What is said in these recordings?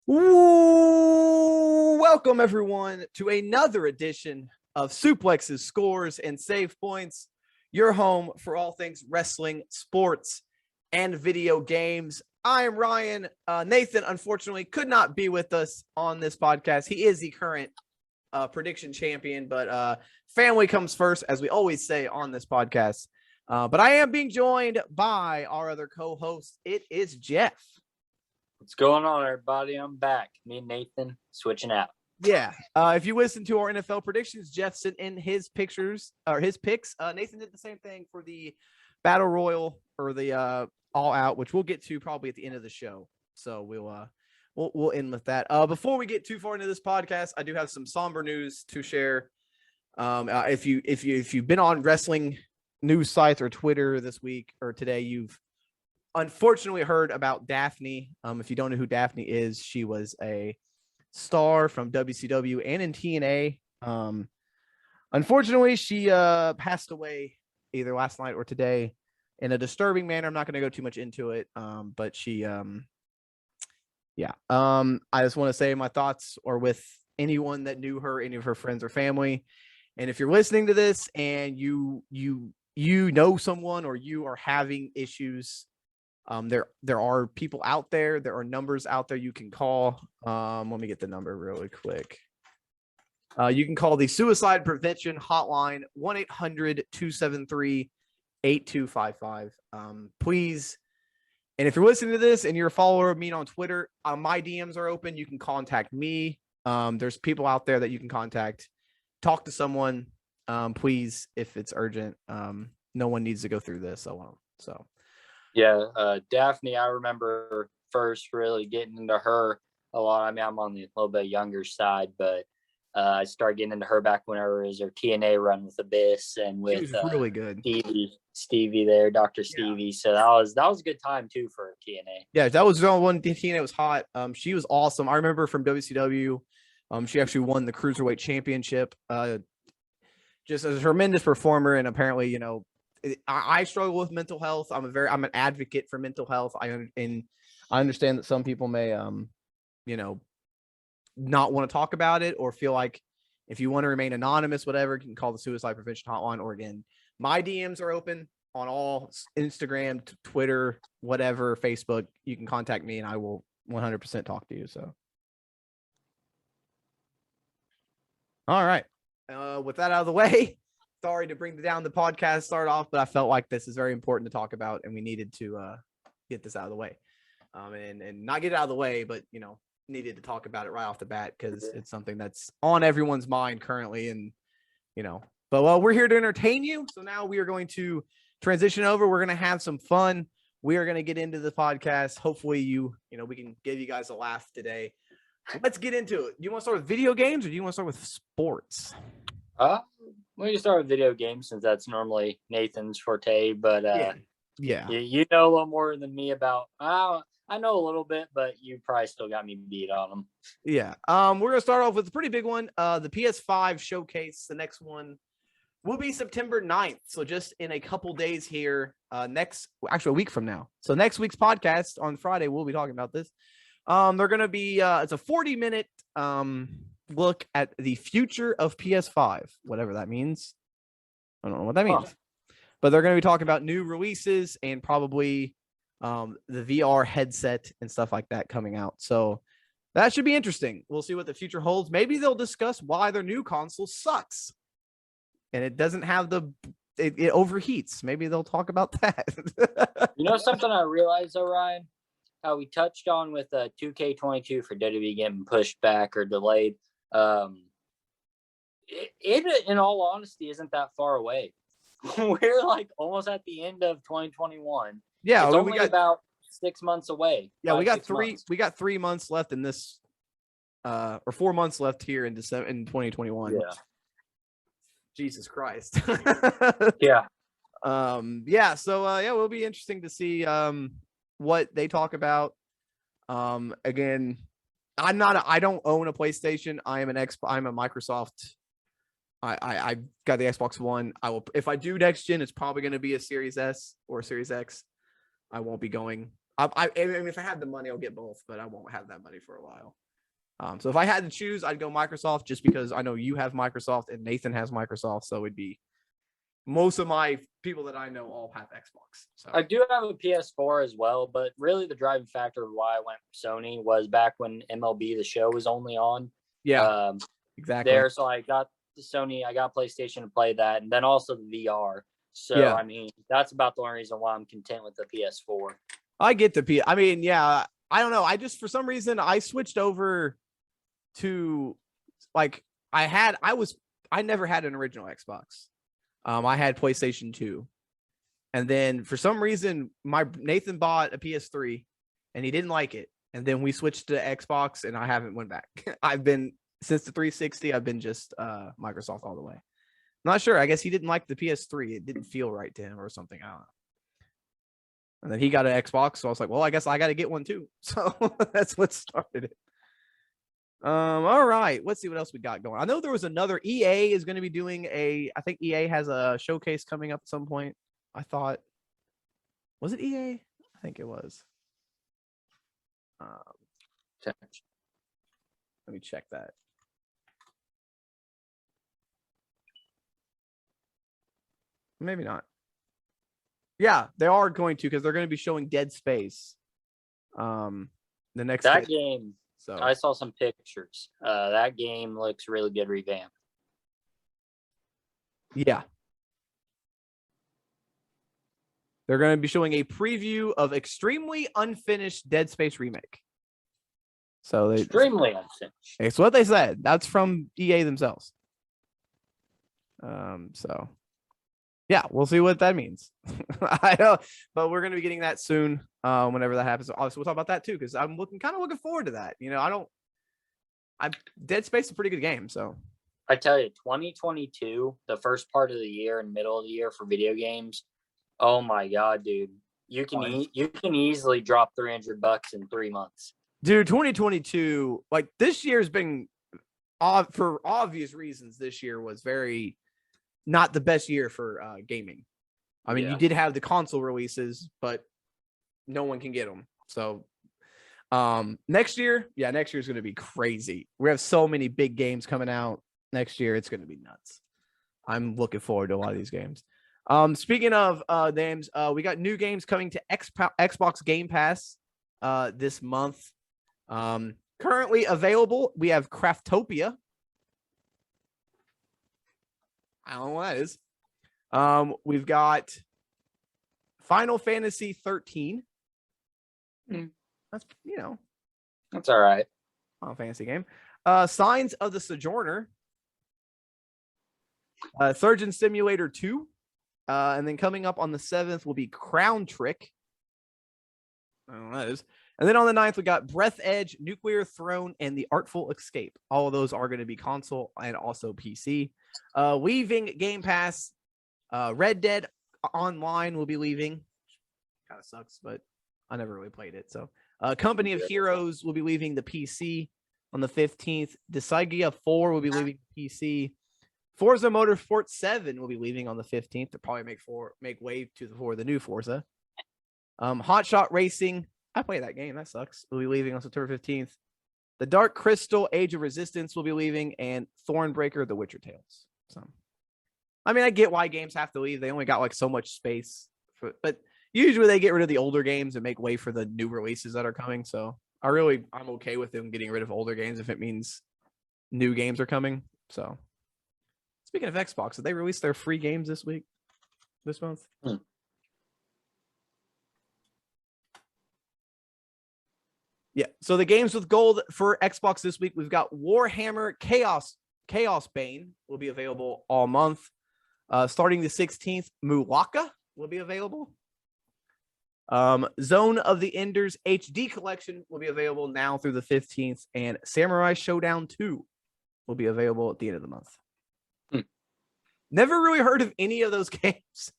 Ooh, welcome everyone to another edition of Suplexes, Scores, and Save Points, your home for all things wrestling, sports, and video games. I am Ryan. Nathan, unfortunately, could not be with us on this podcast. He is the current prediction champion, but family comes first, as we always say on this podcast. But I am being joined by our other co-host. It is Jeff. What's going on, everybody? I'm back. Me and Nathan switching out. Yeah. If you listen to our NFL predictions, Jeff sent in his picks. Nathan did the same thing for the Battle Royal or the All Out, which we'll get to probably at the end of the show. So we'll end with that. Before we get too far into this podcast, I do have some somber news to share. If you've been on wrestling news sites or Twitter this week or today, you've unfortunately heard about Daphne. If you don't know who Daphne is, she was a star from WCW and in TNA. Unfortunately, she passed away either last night or today in a disturbing manner. I'm not going to go too much into it, but she, I just want to say my thoughts are with anyone that knew her, any of her friends or family. And if you're listening to this and you know someone or you are having issues, there are people out there. There are numbers out there you can call. Let me get the number really quick. You can call the Suicide Prevention Hotline, 1-800-273-8255. Please. And if you're listening to this and you're a follower of me on Twitter, my DMs are open. You can contact me. There's people out there that you can contact. Talk to someone, please, if it's urgent. No one needs to go through this alone. So. Yeah, Daphne, I remember first really getting into her a lot. I mean, I'm on the little bit younger side, but I started getting into her back whenever it was her TNA run with Abyss and with really good Stevie there, Dr. Stevie. Yeah. So that was a good time too for TNA. Yeah, that was the only one TNA was hot. She was awesome. I remember from WCW. She actually won the Cruiserweight Championship. Just a tremendous performer, and apparently, I struggle with mental health. I'm an advocate for mental health. I understand that some people may, not want to talk about it or feel like if you want to remain anonymous, whatever, you can call the Suicide Prevention Hotline. Or again, my DMs are open on all Instagram, Twitter, whatever, Facebook. You can contact me and I will 100% talk to you. So, all right. With that out of the way. Sorry to bring down the podcast start off, but I felt like this is very important to talk about and we needed to get this out of the way. And not get it out of the way, but, needed to talk about it right off the bat because it's something that's on everyone's mind currently. And, but we're here to entertain you. So now we are going to transition over. We're going to have some fun. We are going to get into the podcast. Hopefully we can give you guys a laugh today. Let's get into it. Do you want to start with video games or do you want to start with sports? We can start with video games since that's normally Nathan's forte, but yeah. You know a little more than me about. I know a little bit, but you probably still got me beat on them. Yeah. We're gonna start off with a pretty big one. The PS5 showcase. The next one will be September 9th. So just in a couple days here. A week from now. So next week's podcast on Friday, we'll be talking about this. They're gonna be. It's a 40-minute look at the future of PS5, whatever that means. I don't know what that means, but they're going to be talking about new releases and probably the VR headset and stuff like that coming out. So that should be interesting. We'll see what the future holds. Maybe they'll discuss why their new console sucks and it doesn't have it overheats. Maybe they'll talk about that. Something I realized though, Ryan, how we touched on with 2K22 for WWE getting pushed back or delayed. It in all honesty isn't that far away. We're like almost at the end of 2021. Yeah, it's only about 6 months away. Yeah, we got 3 months left in this or 4 months left here in 2021. Yeah. Jesus Christ. Yeah. So it will be interesting to see what they talk about. Again, I don't own a PlayStation. I'm a Microsoft. I got the Xbox One. I will, if I do next gen, it's probably going to be a Series S or a Series X. I won't be going I mean, if I had the money, I'll get both, but I won't have that money for a while. So if I had to choose, I'd go Microsoft just because I know you have Microsoft and Nathan has Microsoft. So it'd be most of my people that I know all have Xbox. So I do have a PS4 as well, but really the driving factor of why I went Sony was back when MLB The Show was only on. yeah, exactly. There, so I got the Sony, I got PlayStation to play that, and then also the VR. So Yeah. I mean, that's about the only reason why I'm content with the PS4. I get the P. I mean, yeah, I don't know. I just for some reason I switched over to like I never had an original Xbox. I had PlayStation 2. And then for some reason Nathan bought a PS3 and he didn't like it. And then we switched to Xbox and I haven't went back. I've been since the 360, I've been just Microsoft all the way. Not sure. I guess he didn't like the PS3. It didn't feel right to him or something. I don't know. And then he got an Xbox, so I was like, well, I guess I got to get one too. So that's what started it. All right, let's see what else we got going. I know there was another EA is going to be doing I think EA has a showcase coming up at some point. I thought, was it EA? I think it was. Let me check that. Maybe not. Yeah, they are going to because they're going to be showing Dead Space. The next game. So I saw some pictures. That game looks really good revamped. Yeah. They're going to be showing a preview of extremely unfinished Dead Space remake. So extremely unfinished. It's what they said. That's from EA themselves. So yeah, we'll see what that means. I know, but we're going to be getting that soon. Whenever that happens, obviously we'll talk about that too because I'm kind of looking forward to that. You know, Dead Space is a pretty good game. So I tell you, 2022, the first part of the year and middle of the year for video games. Oh my god, dude! You can easily drop $300 in 3 months. Dude, 2022, like this year's been, for obvious reasons, this year was very not the best year for gaming. I mean, you did have the console releases, but no one can get them. So next year is going to be crazy. We have so many big games coming out next year. It's going to be nuts. I'm looking forward to a lot of these games. Speaking of names, we got new games coming to Xbox Game Pass this month. Currently available, we have Craftopia. I don't know what that is. We've got Final Fantasy 13. That's that's all right. Final Fantasy game. Signs of the Sojourner. Surgeon Simulator 2. And then coming up on the 7th will be Crown Trick. I don't know what that is. And then on the 9th, we got Breath Edge, Nuclear Throne, and The Artful Escape. All of those are going to be console and also PC. Leaving Game Pass, Red Dead Online will be leaving. Kind of sucks, but I never really played it. So Company of Heroes will be leaving the PC on the 15th. Dissidia 4 will be leaving the PC. Forza Motorsport 7 will be leaving on the 15th to probably make way for the new Forza. Hot Shot Racing. I played that game. That sucks. Will be leaving on September 15th. The Dark Crystal Age of Resistance will be leaving, and Thornbreaker: The Witcher Tales. So, I mean, I get why games have to leave. They only got like so much space, but usually they get rid of the older games and make way for the new releases that are coming. So, I'm okay with them getting rid of older games if it means new games are coming. So, speaking of Xbox, did they release their free games this month? Yeah. So the games with gold for Xbox this week, we've got Warhammer Chaos Bane will be available all month. Starting the 16th, Mulaka will be available. Zone of the Enders HD Collection will be available now through the 15th, and Samurai Showdown 2 will be available at the end of the month. Never really heard of any of those games.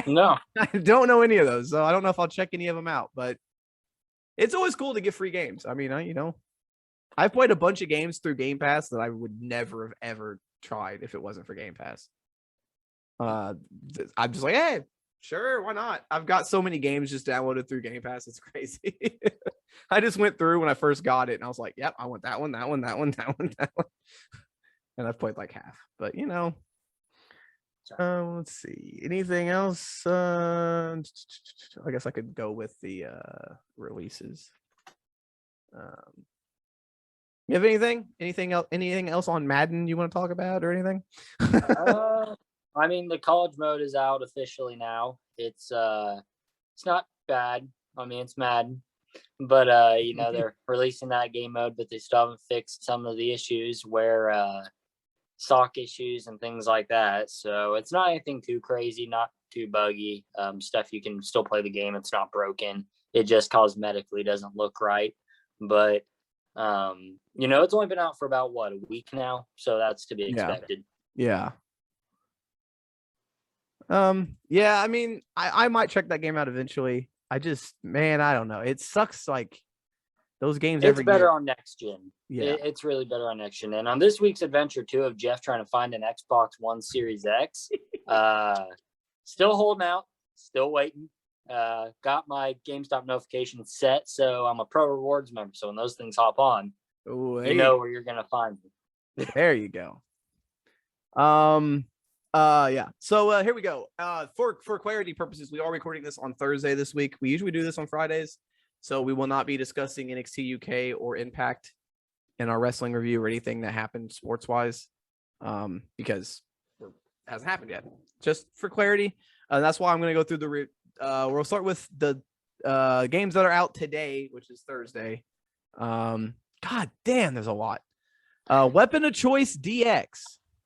No. I don't know any of those, so I don't know if I'll check any of them out, but it's always cool to get free games. I mean, I've played a bunch of games through Game Pass that I would never have ever tried if it wasn't for Game Pass. I'm just like, hey, Sure, why not? I've got so many games just downloaded through Game Pass. It's crazy. I just went through when I first got it, and I was like, "Yep, I want that one, that one, that one, that one, that one." And I've played like half. But let's see. Anything else? I guess I could go with the releases. You have anything? Anything else on Madden you want to talk about or anything? I mean, the college mode is out officially now. It's not bad. I mean, it's Madden, but they're releasing that game mode, but they still haven't fixed some of the issues where stock issues and things like that. So it's not anything too crazy, not too buggy. Stuff you can still play the game. It's not broken. It just cosmetically doesn't look right. But it's only been out for about a week now, so that's to be expected. Yeah. Yeah, I mean, I might check that game out eventually. I don't know. It sucks like those games it's every better year. on next gen. Yeah. It's really better on next gen. And on this week's adventure too of Jeff trying to find an Xbox One Series X, still holding out, still waiting. Got my GameStop notification set, so I'm a Pro Rewards member. So when those things hop on, you know where you're gonna find me. There you go. Yeah. So here we go. For clarity purposes, we are recording this on Thursday this week. We usually do this on Fridays, so we will not be discussing NXT UK or Impact in our wrestling review or anything that happened sports wise, because it hasn't happened yet. Just for clarity, that's why I'm going to go through the. We'll start with the games that are out today, which is Thursday. God damn, there's a lot. Weapon of Choice DX.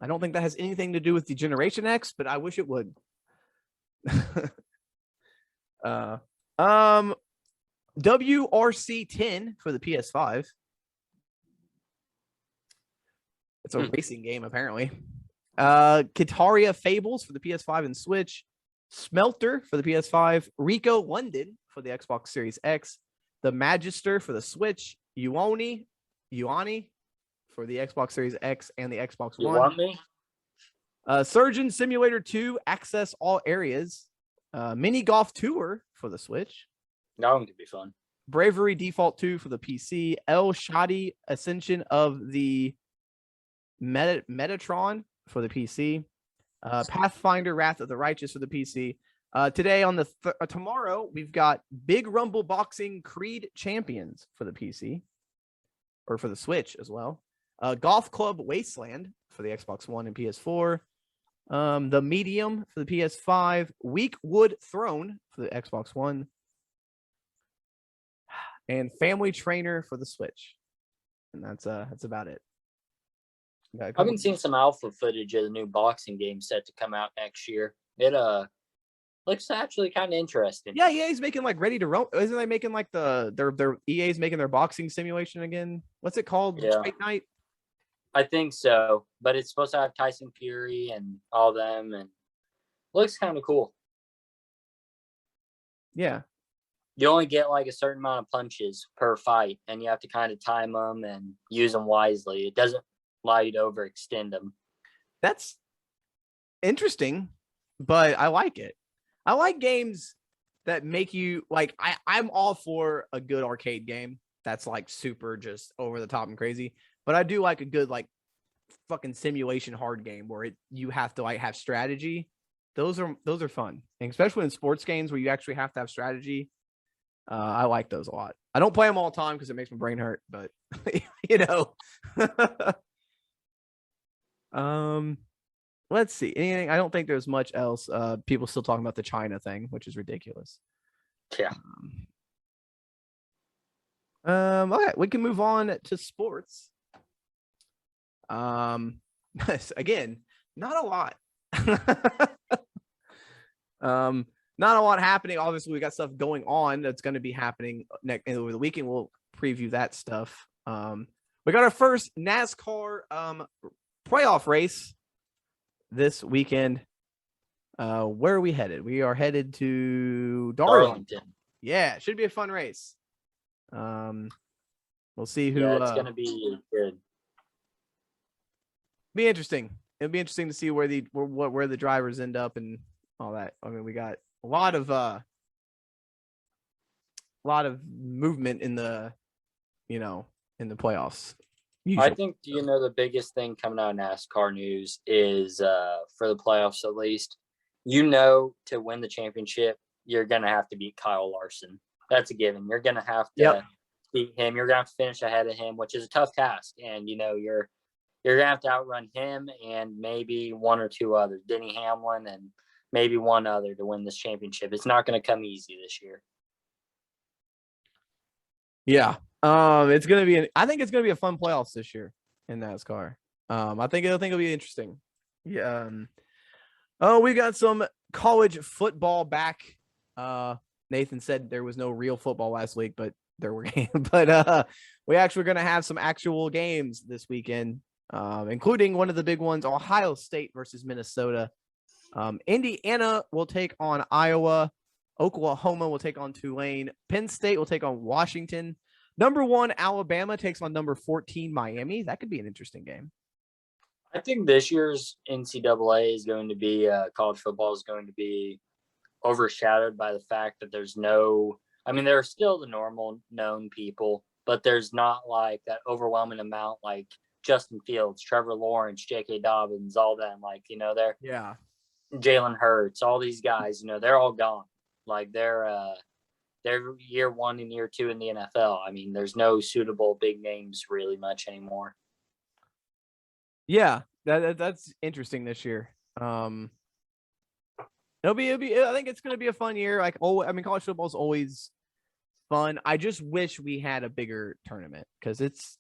I don't think that has anything to do with the Generation X, but I wish it would. WRC 10 for the PS5. It's a racing game, apparently. Kitaria Fables for the PS5 and Switch. Smelter for the PS5. Rico London for the Xbox Series X. The Magister for the Switch. Yuani for the Xbox Series X and the Xbox One. Want me? Surgeon Simulator 2, Access All Areas. Mini Golf Tour for the Switch. That one could be fun. Bravery Default 2 for the PC. El Shadi Ascension of the Metatron for the PC. Pathfinder Wrath of the Righteous for the PC. Today on tomorrow, we've got Big Rumble Boxing Creed Champions for the PC. Or for the Switch as well. Golf Club Wasteland for the Xbox One and PS4. The Medium for the PS5. Weakwood Throne for the Xbox One. And Family Trainer for the Switch. And that's about it. I've been seeing some alpha footage of the new boxing game set to come out next year. It looks actually kind of interesting. Yeah, EA's making like Ready to Roam. Isn't they making like their EA's making their boxing simulation again? What's it called? Yeah. Fight Night? I think so, but it's supposed to have Tyson Fury and all them, and looks kind of cool. Yeah. You only get like a certain amount of punches per fight, and you have to kind of time them and use them wisely. It doesn't allow you to overextend them. That's interesting, but I like it. I like games that make you like. I'm all for a good arcade game that's like super just over the top and crazy. But I do like a good like fucking simulation hard game where you have to like have strategy. Those are fun, and especially in sports games where you actually have to have strategy. I like those a lot. I don't play them all the time because it makes my brain hurt, but Let's see. Anything? I don't think there's much else. People still talking about the China thing, which is ridiculous. Yeah. Okay, we can move on to sports. Again, not a lot. Not a lot happening. Obviously, we got stuff going on that's going to be happening over the weekend. We'll preview that stuff. We got our first NASCAR playoff race this weekend. Where are we headed? We are headed to Darlington. Yeah, it should be a fun race. We'll see who. Yeah, it's going to be good. Be interesting. It'll be interesting to see where the drivers end up and all that. I mean, we got lot of movement in the in the playoffs. I Usually. think the biggest thing coming out of NASCAR news is for the playoffs at least. To win the championship, you're gonna have to beat Kyle Larson. That's a given. You're gonna have to beat him. You're gonna have to finish ahead of him, which is a tough task. And you're gonna have to outrun him and maybe one or two others, Denny Hamlin and maybe one other to win this championship. It's not gonna come easy this year. Yeah. It's gonna be. I think it's gonna be a fun playoffs this year in NASCAR. I think it'll be interesting. Yeah. We got some college football back. Nathan said there was no real football last week, but there were games. But we actually are gonna have some actual games this weekend, including one of the big ones: Ohio State versus Minnesota. Indiana will take on Iowa. Oklahoma will take on Tulane. Penn State will take on Washington. Number 1, Alabama takes on number 14, Miami. That could be an interesting game. I think this year's NCAA is going to be college football is going to be overshadowed by the fact that there are still the normal known people, but there's not like that overwhelming amount like Justin Fields, Trevor Lawrence, J.K. Dobbins, all them. They're Jalen Hurts, all these guys, they're all gone. Like they're year 1 and year 2 in the NFL. I mean, there's no suitable big names really much anymore. Yeah, that's interesting this year. I think it's going to be a fun year. College football is always fun. I just wish we had a bigger tournament because it's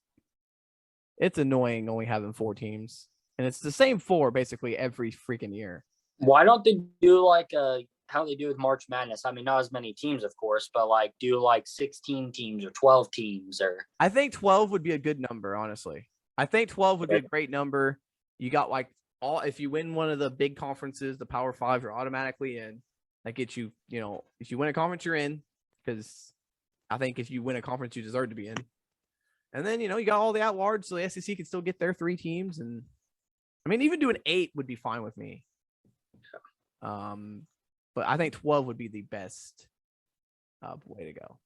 annoying only having 4 teams, and it's the same 4 basically every freaking year. Why don't they do how they do with March Madness? I mean, not as many teams, of course, but do 16 teams or 12 teams or. I think 12 would be a good number, honestly. I think 12 would be a great number. You got if you win one of the big conferences, the Power 5, you're automatically in. That gets you, if you win a conference, you're in. Because I think if you win a conference, you deserve to be in. And then, you got all the at-large, so the SEC can still get their 3 teams. And I mean, even doing 8 would be fine with me. But I think 12 would be the best way to go.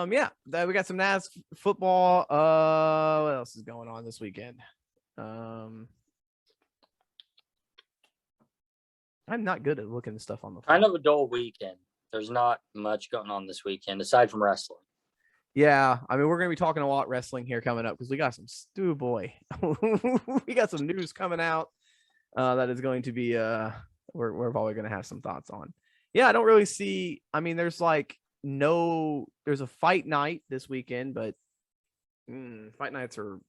We got some NAS football. What else is going on this weekend? I'm not good at looking at stuff on the phone. Kind of a dull weekend. There's not much going on this weekend aside from wrestling. Yeah, I mean, we're going to be talking a lot wrestling here coming up because we got some we got some news coming out that is going to be we're probably going to have some thoughts on. Yeah, I don't really see. I mean, there's there's a fight night this weekend, but fight nights are,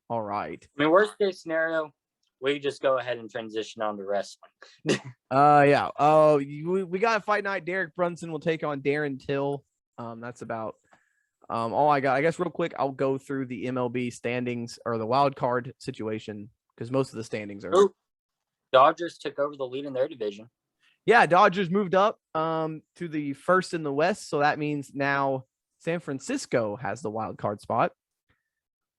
all right. I mean, worst case scenario, we just go ahead and transition on to wrestling. Yeah. Oh, we got a fight night. Derek Brunson will take on Darren Till. That's about all I got. I guess real quick, I'll go through the MLB standings or the wild card situation because most of the standings are. Ooh, Dodgers took over the lead in their division. Yeah, Dodgers moved up to the first in the West, so that means now San Francisco has the wild card spot.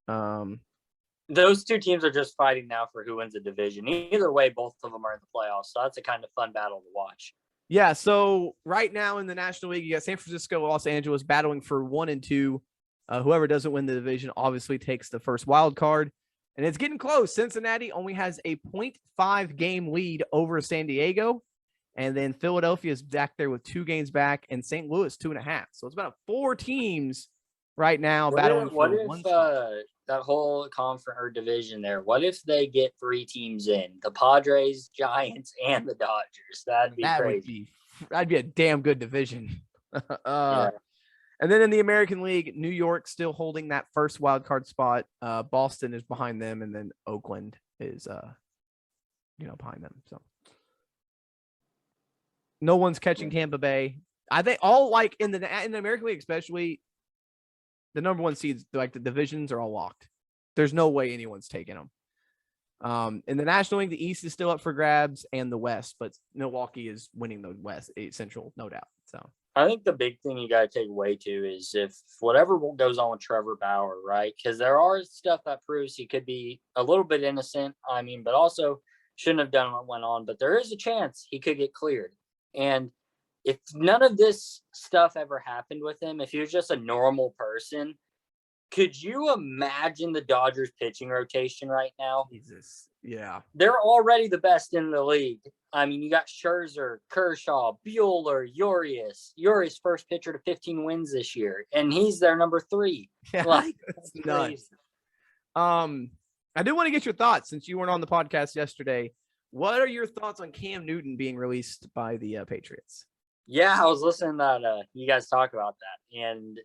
Those 2 teams are just fighting now for who wins the division. Either way, both of them are in the playoffs, so that's a kind of fun battle to watch. Yeah, so right now in the National League, you got San Francisco, Los Angeles battling for 1 and 2. Whoever doesn't win the division obviously takes the first wild card. And it's getting close. Cincinnati only has a 0.5 game lead over San Diego. And then Philadelphia is back there with 2 games back, and St. Louis 2.5. So it's about 4 teams right now battling for one. That whole conference or division there? What if they get 3 teams in? The Padres, Giants, and the Dodgers. That'd be crazy. That'd be a damn good division. Yeah. And then in the American League, New York still holding that first wild card spot. Boston is behind them, and then Oakland is behind them. So no one's catching Tampa Bay. I think all in the American League, especially the number 1 seeds, the divisions are all locked. There's no way anyone's taking them. In the National League, the East is still up for grabs and the West, but Milwaukee is winning the West, Central, no doubt. So I think the big thing you got to take away too is if whatever goes on with Trevor Bauer, right? Because there are stuff that proves he could be a little bit innocent. I mean, but also shouldn't have done what went on, but there is a chance he could get cleared. And if none of this stuff ever happened with him, if he was just a normal person, could you imagine the Dodgers pitching rotation right now? Jesus. Yeah. They're already the best in the league. I mean, you got Scherzer, Kershaw, Buehler, Urias. Urias first pitcher to 15 wins this year, and he's their number 3. Yeah, Like, that's nuts. I do want to get your thoughts since you weren't on the podcast yesterday. What are your thoughts on Cam Newton being released by the Patriots? Yeah, I was listening to you guys talk about that, and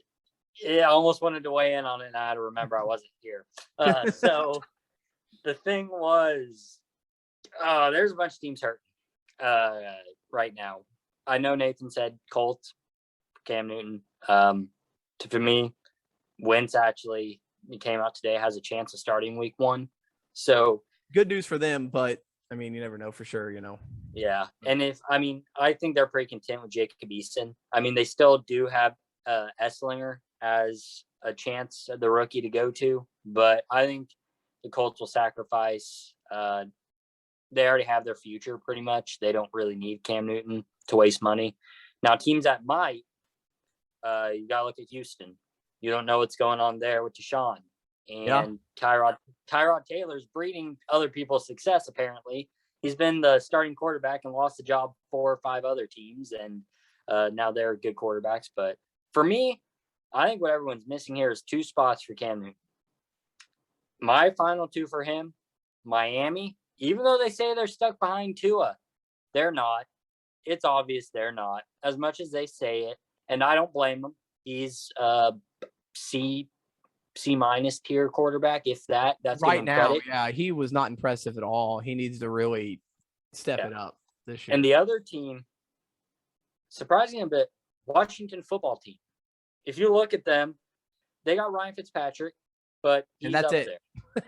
I almost wanted to weigh in on it, and I had to remember I wasn't here. So the thing was, there's a bunch of teams hurting right now. I know Nathan said Colts, Cam Newton. For me, Wentz actually came out today, has a chance of starting week 1. So good news for them, but I mean, you never know for sure, Yeah. And I think they're pretty content with Jacob Eason. I mean, they still do have Esslinger as a chance, the rookie, to go to, but I think the Colts will sacrifice. They already have their future pretty much. They don't really need Cam Newton to waste money. Now, teams that might, you got to look at Houston. You don't know what's going on there with Deshaun. And Tyrod Taylor's breeding other people's success, apparently. He's been the starting quarterback and lost the job 4 or 5 other teams, and now they're good quarterbacks. But for me, I think what everyone's missing here is 2 spots for Cam Newton. My final 2 for him, Miami, even though they say they're stuck behind Tua, they're not. It's obvious they're not, as much as they say it, and I don't blame them. He's C- tier quarterback, if that. That's right now. credit. Yeah, he was not impressive at all. He needs to really step it up this year. And the other team, surprising a bit, Washington football team. If you look at them, they got Ryan Fitzpatrick, but he's that's up it. there.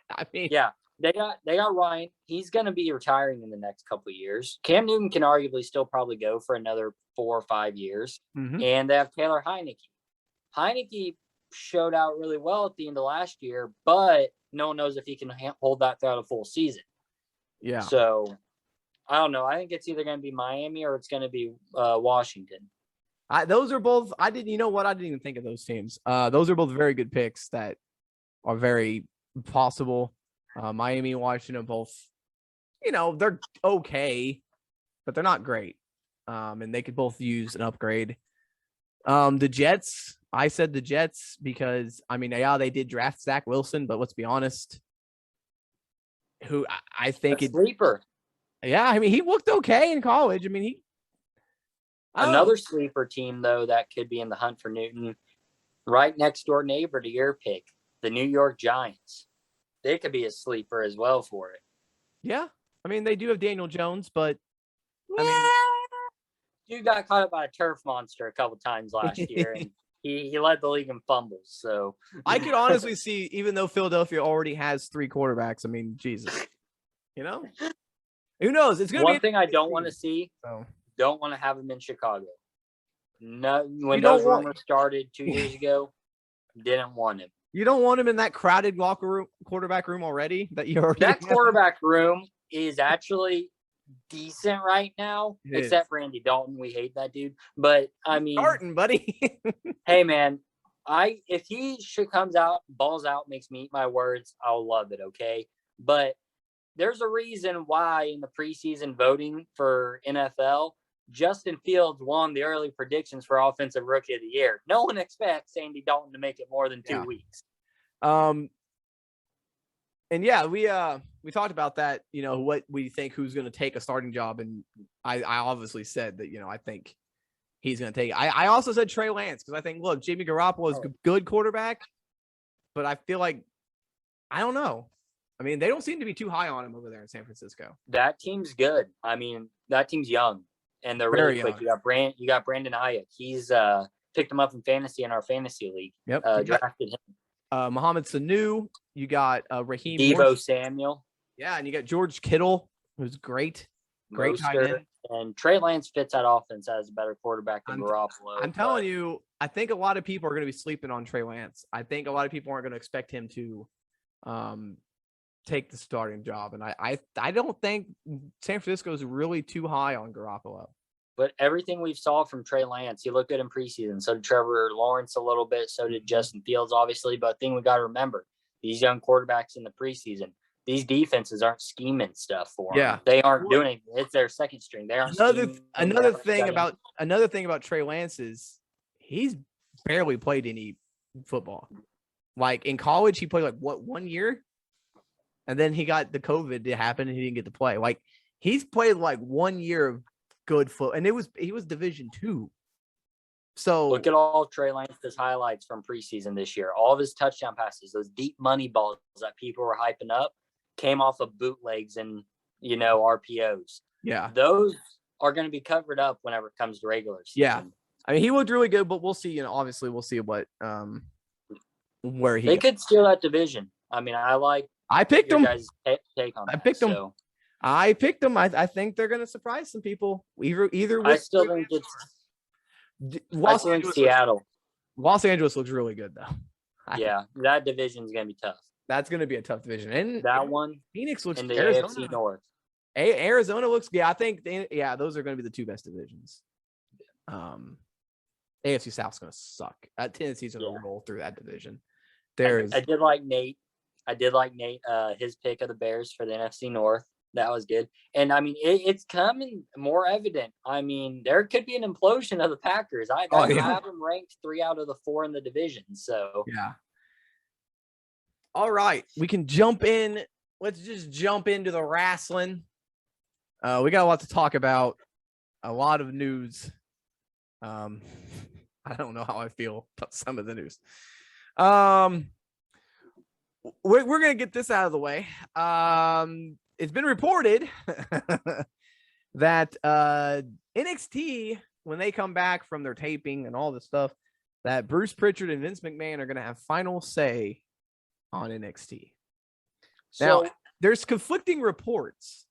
I mean, yeah, they got Ryan. He's going to be retiring in the next couple of years. Cam Newton can arguably still probably go for another 4 or 5 years. Mm-hmm. And they have Taylor Heineke. Heineke showed out really well at the end of last year, but no one knows if he can hold that throughout a full season. Yeah. So I don't know. I think it's either going to be Miami or it's going to be Washington. Those are both. I didn't even think of those teams. Those are both very good picks that are very possible. Miami and Washington both, they're okay, but they're not great. And they could both use an upgrade. The Jets, I said the Jets because, they did draft Zach Wilson, but let's be honest, who I think it's sleeper. Yeah, he looked okay in college. Another sleeper team, though, that could be in the hunt for Newton, right next door neighbor to your pick, the New York Giants. They could be a sleeper as well for it. Yeah, they do have Daniel Jones, but you got caught up by a turf monster a couple times last year, and he led the league in fumbles. So I could honestly see, even though Philadelphia already has 3 quarterbacks, Jesus, who knows? It's gonna be one thing I don't want to see. Don't want to have him in Chicago. No, when those rumors started 2 years ago, didn't want him. You don't want him in that crowded quarterback room already. That quarterback room is actually decent right now, except for Andy Dalton. We hate that dude. But starting, buddy. Hey man, if he comes out, balls out, makes me eat my words, I'll love it. Okay, but there's a reason why in the preseason voting for NFL, Justin Fields won the early predictions for Offensive Rookie of the Year. No one expects Andy Dalton to make it more than 2 weeks. And yeah, we talked about that, what we think who's going to take a starting job. And I obviously said that, I think he's going to take it. I also said Trey Lance because I think, look, Jimmy Garoppolo is a good quarterback, but I feel like, I don't know. They don't seem to be too high on him over there in San Francisco. That team's good. That team's young. And they're really quick. Young. You got Brandon Ayuk. He's picked him up in fantasy in our fantasy league. Yep. Drafted him. Mohamed Sanu. You got Raheem Deebo Samuel. Yeah, and you got George Kittle, who's great. Great tight end. And Trey Lance fits that offense as a better quarterback than Garoppolo. I'm telling you, I think a lot of people are going to be sleeping on Trey Lance. I think a lot of people aren't going to expect him to take the starting job. And I don't think San Francisco is really too high on Garoppolo. But everything we've saw from Trey Lance, he looked good in preseason. So did Trevor Lawrence a little bit. So did Justin Fields, obviously. But the thing we got to remember, these young quarterbacks in the preseason, these defenses aren't scheming stuff for them. They aren't doing it. It's their second string. They aren't. Another thing about Trey Lance is he's barely played any football. Like in college, he played like 1 year, and then he got the COVID to happen, and he didn't get to play. Like he's played like 1 year of good foot, and he was Division II. So look at all Trey Lance's highlights from preseason this year. All of his touchdown passes, those deep money balls that people were hyping up, came off of bootlegs and RPOs. Yeah, those are going to be covered up whenever it comes to regular season. Yeah, I mean he looked really good, but we'll see. Obviously we'll see what where they could steal that division. I mean, I picked them. Guys' take on I picked them. So. I picked them. I think they're going to surprise some people. Either I still think it's Seattle. Los Angeles looks really good though. Yeah, that division is going to be tough. That's going to be a tough division. And that one, Phoenix looks. In the AFC North. Arizona looks. Yeah, I think. Those are going to be the two best divisions. AFC South's going to suck. Tennessee's going to roll through that division. I did like Nate. His pick of the Bears for the NFC North. That was good. And I mean, it's coming more evident. I mean, there could be an implosion of the Packers. I have them ranked 3 out of the 4 in the division. So yeah. All right, we can jump in. Let's just jump into the wrestling. We got a lot to talk about. A lot of news. I don't know how I feel about some of the news. We're gonna get this out of the way. It's been reported that NXT, when they come back from their taping and all this stuff, that Bruce Pritchard and Vince McMahon are going to have final say on NXT. Now, there's conflicting reports.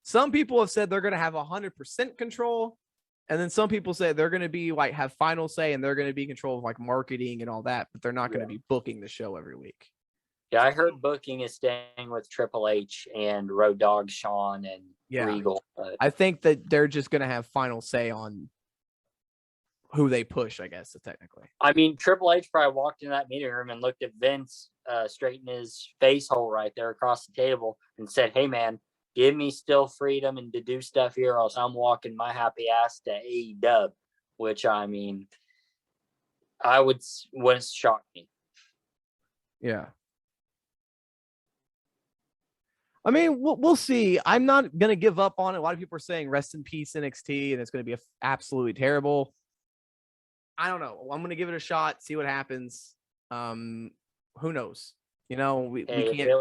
Some people have said they're going to have 100% control, and then some people say they're going to be like have final say and they're going to be in control of like marketing and all that, but they're not going to be booking the show every week. Yeah, I heard booking is staying with Triple H and Road Dogg Shawn and Regal. But I think that they're just going to have final say on who they push, I guess, technically. I mean, Triple H probably walked in that meeting room and looked at Vince straight in his face hole right there across the table and said, "Hey, man, give me still freedom and to do stuff here, or else I'm walking my happy ass to AEW," which, I mean, wouldn't shock me. Yeah. I mean, we'll see. I'm not going to give up on it. A lot of people are saying rest in peace NXT, and it's going to be absolutely terrible. I don't know. I'm going to give it a shot, see what happens. Who knows? We can't.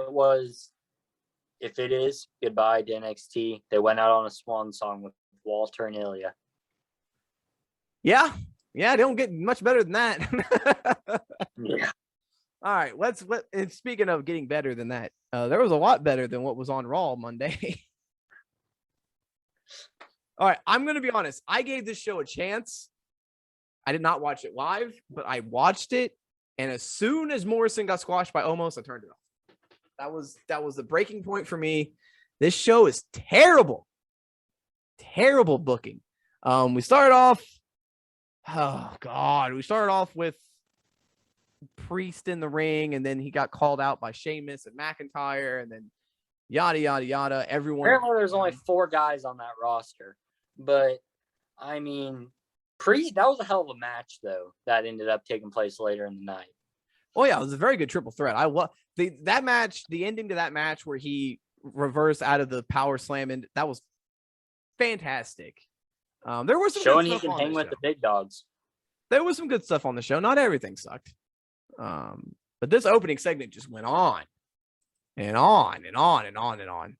If it is, goodbye to NXT. They went out on a swan song with Walter and Ilya. Yeah. They don't get much better than that. Yeah. All right, and speaking of getting better than that, there was a lot better than what was on Raw Monday. All right, I'm going to be honest. I gave this show a chance. I did not watch it live, but I watched it, and as soon as Morrison got squashed by Omos, I turned it off. That was the breaking point for me. This show is terrible. Terrible booking. We started off with Priest in the ring, and then he got called out by Sheamus and McIntyre, and then yada yada yada. Everyone. Apparently, there's only 4 guys on that roster, but I mean, Priest. That was a hell of a match, though. That ended up taking place later in the night. Oh yeah, it was a very good triple threat. I love that match. The ending to that match where he reversed out of the power slam, and that was fantastic. There was some showing he can hang with the big dogs. There was some good stuff on the show. Not everything sucked. But this opening segment just went on and on and on and on and on.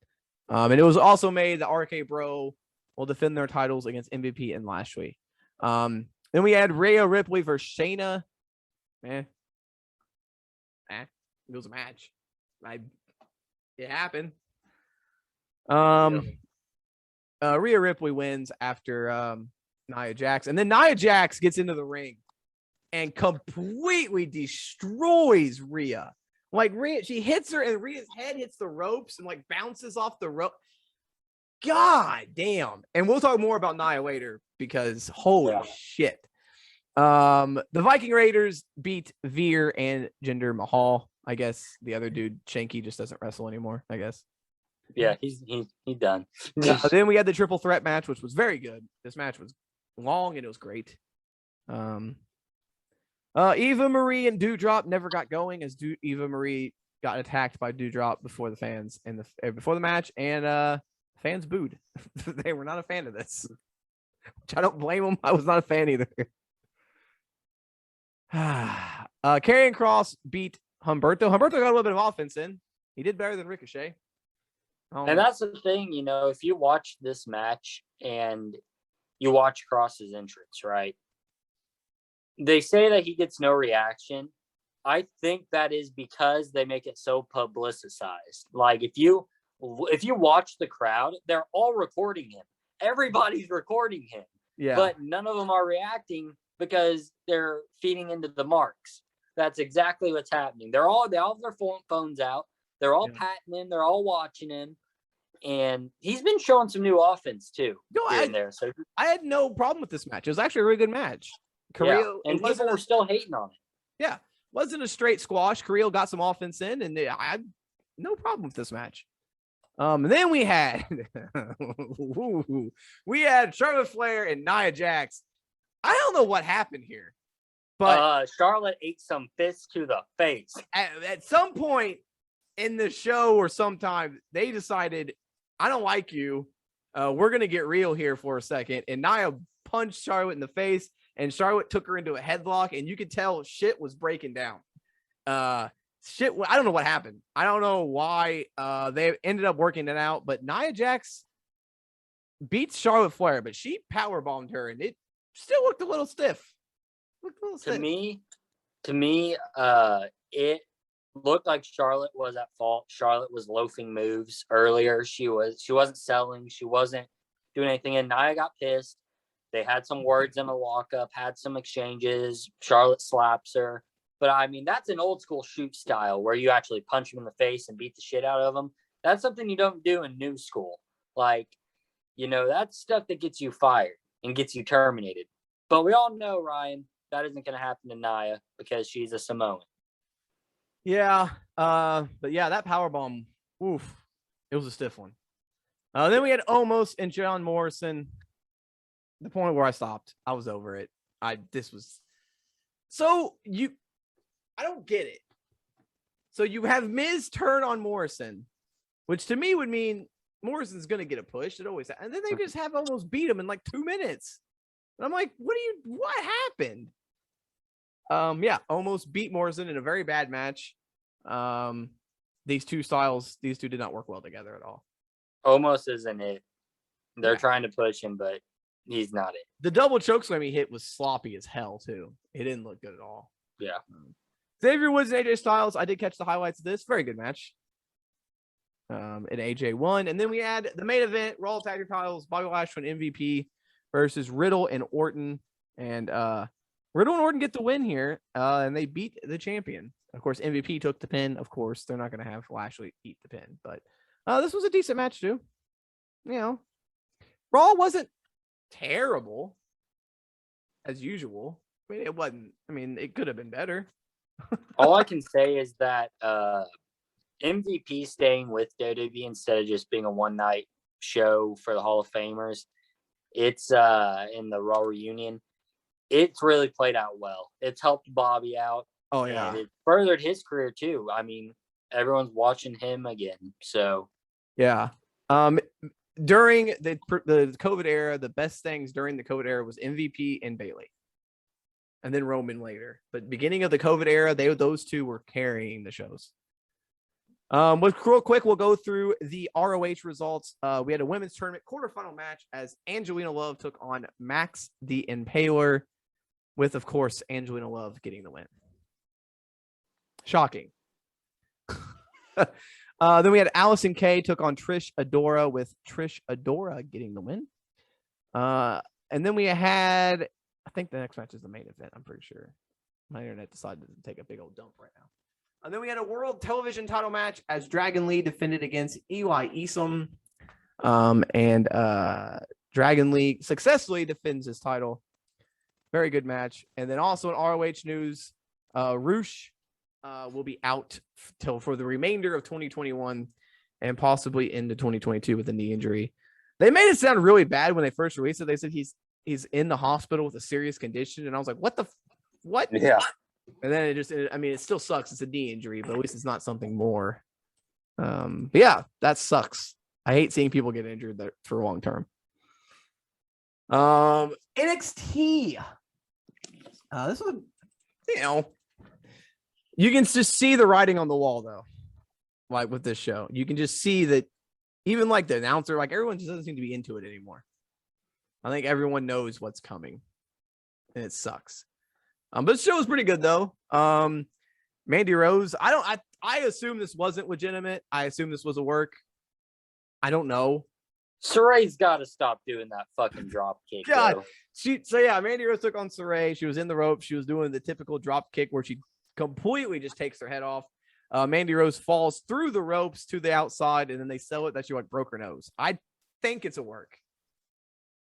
And it was also made that RK Bro will defend their titles against MVP and Lashley. Then we had Rhea Ripley versus Shayna. It was a match. It happened. Rhea Ripley wins after Nia Jax, and then Nia Jax gets into the ring and completely destroys Rhea. Like she hits her, and Rhea's head hits the ropes and like bounces off the rope. God damn. And we'll talk more about Nia later because holy shit. The Viking Raiders beat Veer and Jinder Mahal. I guess the other dude, Shanky, just doesn't wrestle anymore, I guess. Yeah, he's done. Then we had the triple threat match, which was very good. This match was long and it was great. Eva Marie and Doudrop never got going as Eva Marie got attacked by Doudrop before the fans and before the match, and fans booed. They were not a fan of this, which I don't blame them. I was not a fan either. Karrion Kross beat Humberto. Humberto got a little bit of offense in. He did better than Ricochet. And that's the thing, if you watch this match and you watch Kross's entrance, right? They say that he gets no reaction. I think that is because they make it so publicized. Like if you watch the crowd, they're all recording him. Everybody's recording him. Yeah. But none of them are reacting because they're feeding into the marks. That's exactly what's happening. They all have their phones out. They're all patting him. They're all watching him. And he's been showing some new offense too. No, I had no problem with this match. It was actually a really good match. Carrillo, and people were still hating on it. Yeah. Wasn't a straight squash. Carrillo got some offense in, and I had no problem with this match. And then we had Charlotte Flair and Nia Jax. I don't know what happened here, but Charlotte ate some fists to the face. At some point in the show or sometime, they decided, I don't like you. We're going to get real here for a second. And Nia punched Charlotte in the face, and Charlotte took her into a headlock, and you could tell shit was breaking down. I don't know what happened. I don't know why they ended up working it out, but Nia Jax beats Charlotte Flair, but she powerbombed her, and it still looked a little stiff. To me, it looked like Charlotte was at fault. Charlotte was loafing moves earlier. She wasn't selling. She wasn't doing anything, and Nia got pissed. They had some words in a lockup, had some exchanges. Charlotte slaps her. But, I mean, that's an old school shoot style where you actually punch them in the face and beat the shit out of them. That's something you don't do in new school. Like, that's stuff that gets you fired and gets you terminated. But we all know, Ryan, that isn't going to happen to Nia because she's a Samoan. Yeah. But, yeah, that powerbomb, oof, it was a stiff one. Then we had Omos and John Morrison. The point where I stopped, I was over it. I don't get it. So you have Miz turn on Morrison, which to me would mean Morrison's going to get a push. It always, and then they just have almost beat him in like 2 minutes. And I'm like, what happened? Yeah, almost beat Morrison in a very bad match. These two did not work well together at all. Almost isn't it. They're trying to push him, but he's not it. The double chokeslam he hit was sloppy as hell too. It didn't look good at all. Yeah. Xavier Woods and AJ Styles. I did catch the highlights of this. Very good match. And AJ won. And then we had the main event, Raw Tag Team titles, Bobby Lashley and MVP versus Riddle and Orton. And Riddle and Orton get the win here. And they beat the champion. Of course, MVP took the pin. Of course, they're not going to have Lashley eat the pin. But this was a decent match too. Raw wasn't terrible as usual. I mean, it wasn't. I mean, it could have been better. All I can say is that MVP staying with WWE instead of just being a one-night show for the Hall of Famers, it's in the Raw reunion. It's really played out well. It's helped Bobby out. Oh yeah, and it furthered his career too. I mean, everyone's watching him again. So yeah. During the COVID era, the best things during the COVID era was MVP and Bayley, and then Roman later. But beginning of the COVID era, those two were carrying the shows. Real quick, we'll go through the ROH results. We had a women's tournament quarterfinal match as Angelina Love took on Max the Impaler, with of course Angelina Love getting the win. Shocking. Then we had Allison Kay took on Trish Adora, with Trish Adora getting the win. And then we had, I think the next match is the main event. I'm pretty sure. My internet decided to take a big old dump right And then we had a world television title match as Dragon Lee defended against Eli Isom. And Dragon Lee successfully defends his title. Very good match. And then also in ROH news, Roosh will be out for the remainder of 2021 and possibly into 2022 with a knee injury. They made it sound really bad when they first released it. They said he's in the hospital with a serious condition, and I was like, what? Yeah. And then it still sucks. It's a knee injury, but at least it's not something more. But yeah, that sucks. I hate seeing people get injured for long term. NXT. This one, you can just see the writing on the wall though. Like with this show, you can just see that even like the announcer, like everyone just doesn't seem to be into it anymore. I think everyone knows what's coming, and it sucks. But the show was pretty good though. Mandy Rose, I assume this wasn't legitimate. I assume this was a work. I don't know. Saray's got to stop doing that fucking drop kick. God, Mandy Rose took on Saray. She was in the rope. She was doing the typical drop kick where she completely just takes her head off. Mandy Rose falls through the ropes to the outside, and then they sell it that she broke her nose. I think it's a work.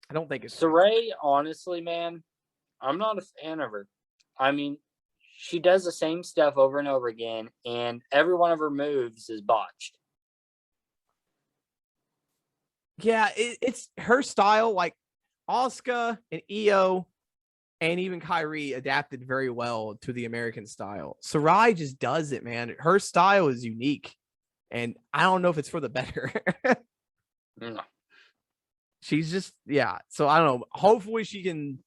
I don't think it's Saray. Honestly, man, I'm not a fan of her. I mean, she does the same stuff over and over again, and every one of her moves is botched. Yeah, it's her style. Like Asuka and Io and even Kyrie adapted very well to the American style. Sarai just does it, man. Her style is unique, and I don't know if it's for the better. No. She's just, yeah. So I don't know. Hopefully she can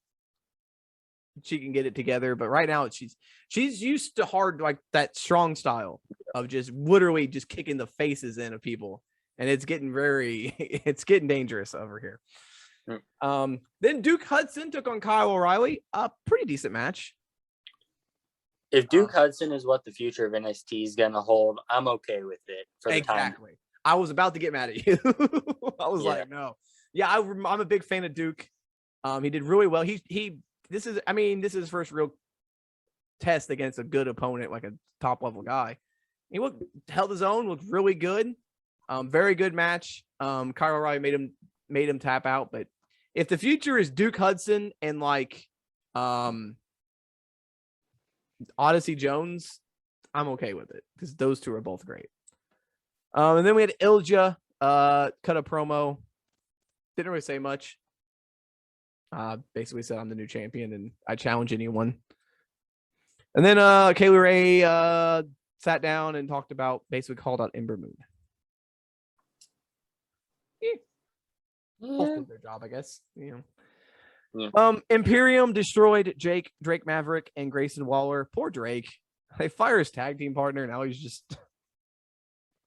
get it together. But right now she's used to hard, like that strong style of just literally just kicking the faces in of people. And it's getting it's getting dangerous over here. Then Duke Hudson took on Kyle O'Reilly. A pretty decent match. If Duke Hudson is what the future of NXT is going to hold, I'm okay with it for the time. Exactly. I was about to get mad at you. I was like, no. Yeah, I'm a big fan of Duke. He did really well. This is his first real test against a good opponent, like a top level guy. He held his own, looked really good. Very good match. Kyle O'Reilly made him tap out. But if the future is Duke Hudson and like Odyssey Jones, I'm okay with it because those two are both great. And then we had Ilja cut a promo. Didn't really say much. Basically said I'm the new champion and I challenge anyone. And then Kaylee Ray sat down and talked about, basically called out Ember Moon. Both did their job, I guess. Imperium destroyed Drake Maverick and Grayson Waller. Poor Drake. They fire his tag team partner. Now he's just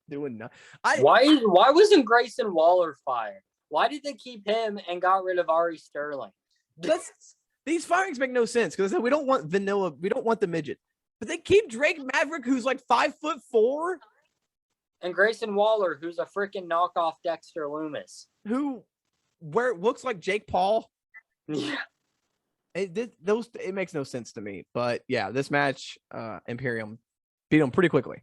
doing nothing. Why wasn't Grayson Waller fired? Why did they keep him and got rid of Ari Sterling? These firings make no sense because we don't want vanilla. We don't want the midget, but they keep Drake Maverick, who's like 5'4", and Grayson Waller, who's a freaking knockoff Dexter Lumis, who looks like Jake Paul. Yeah, it makes no sense to me. But yeah, this match, Imperium beat them pretty quickly.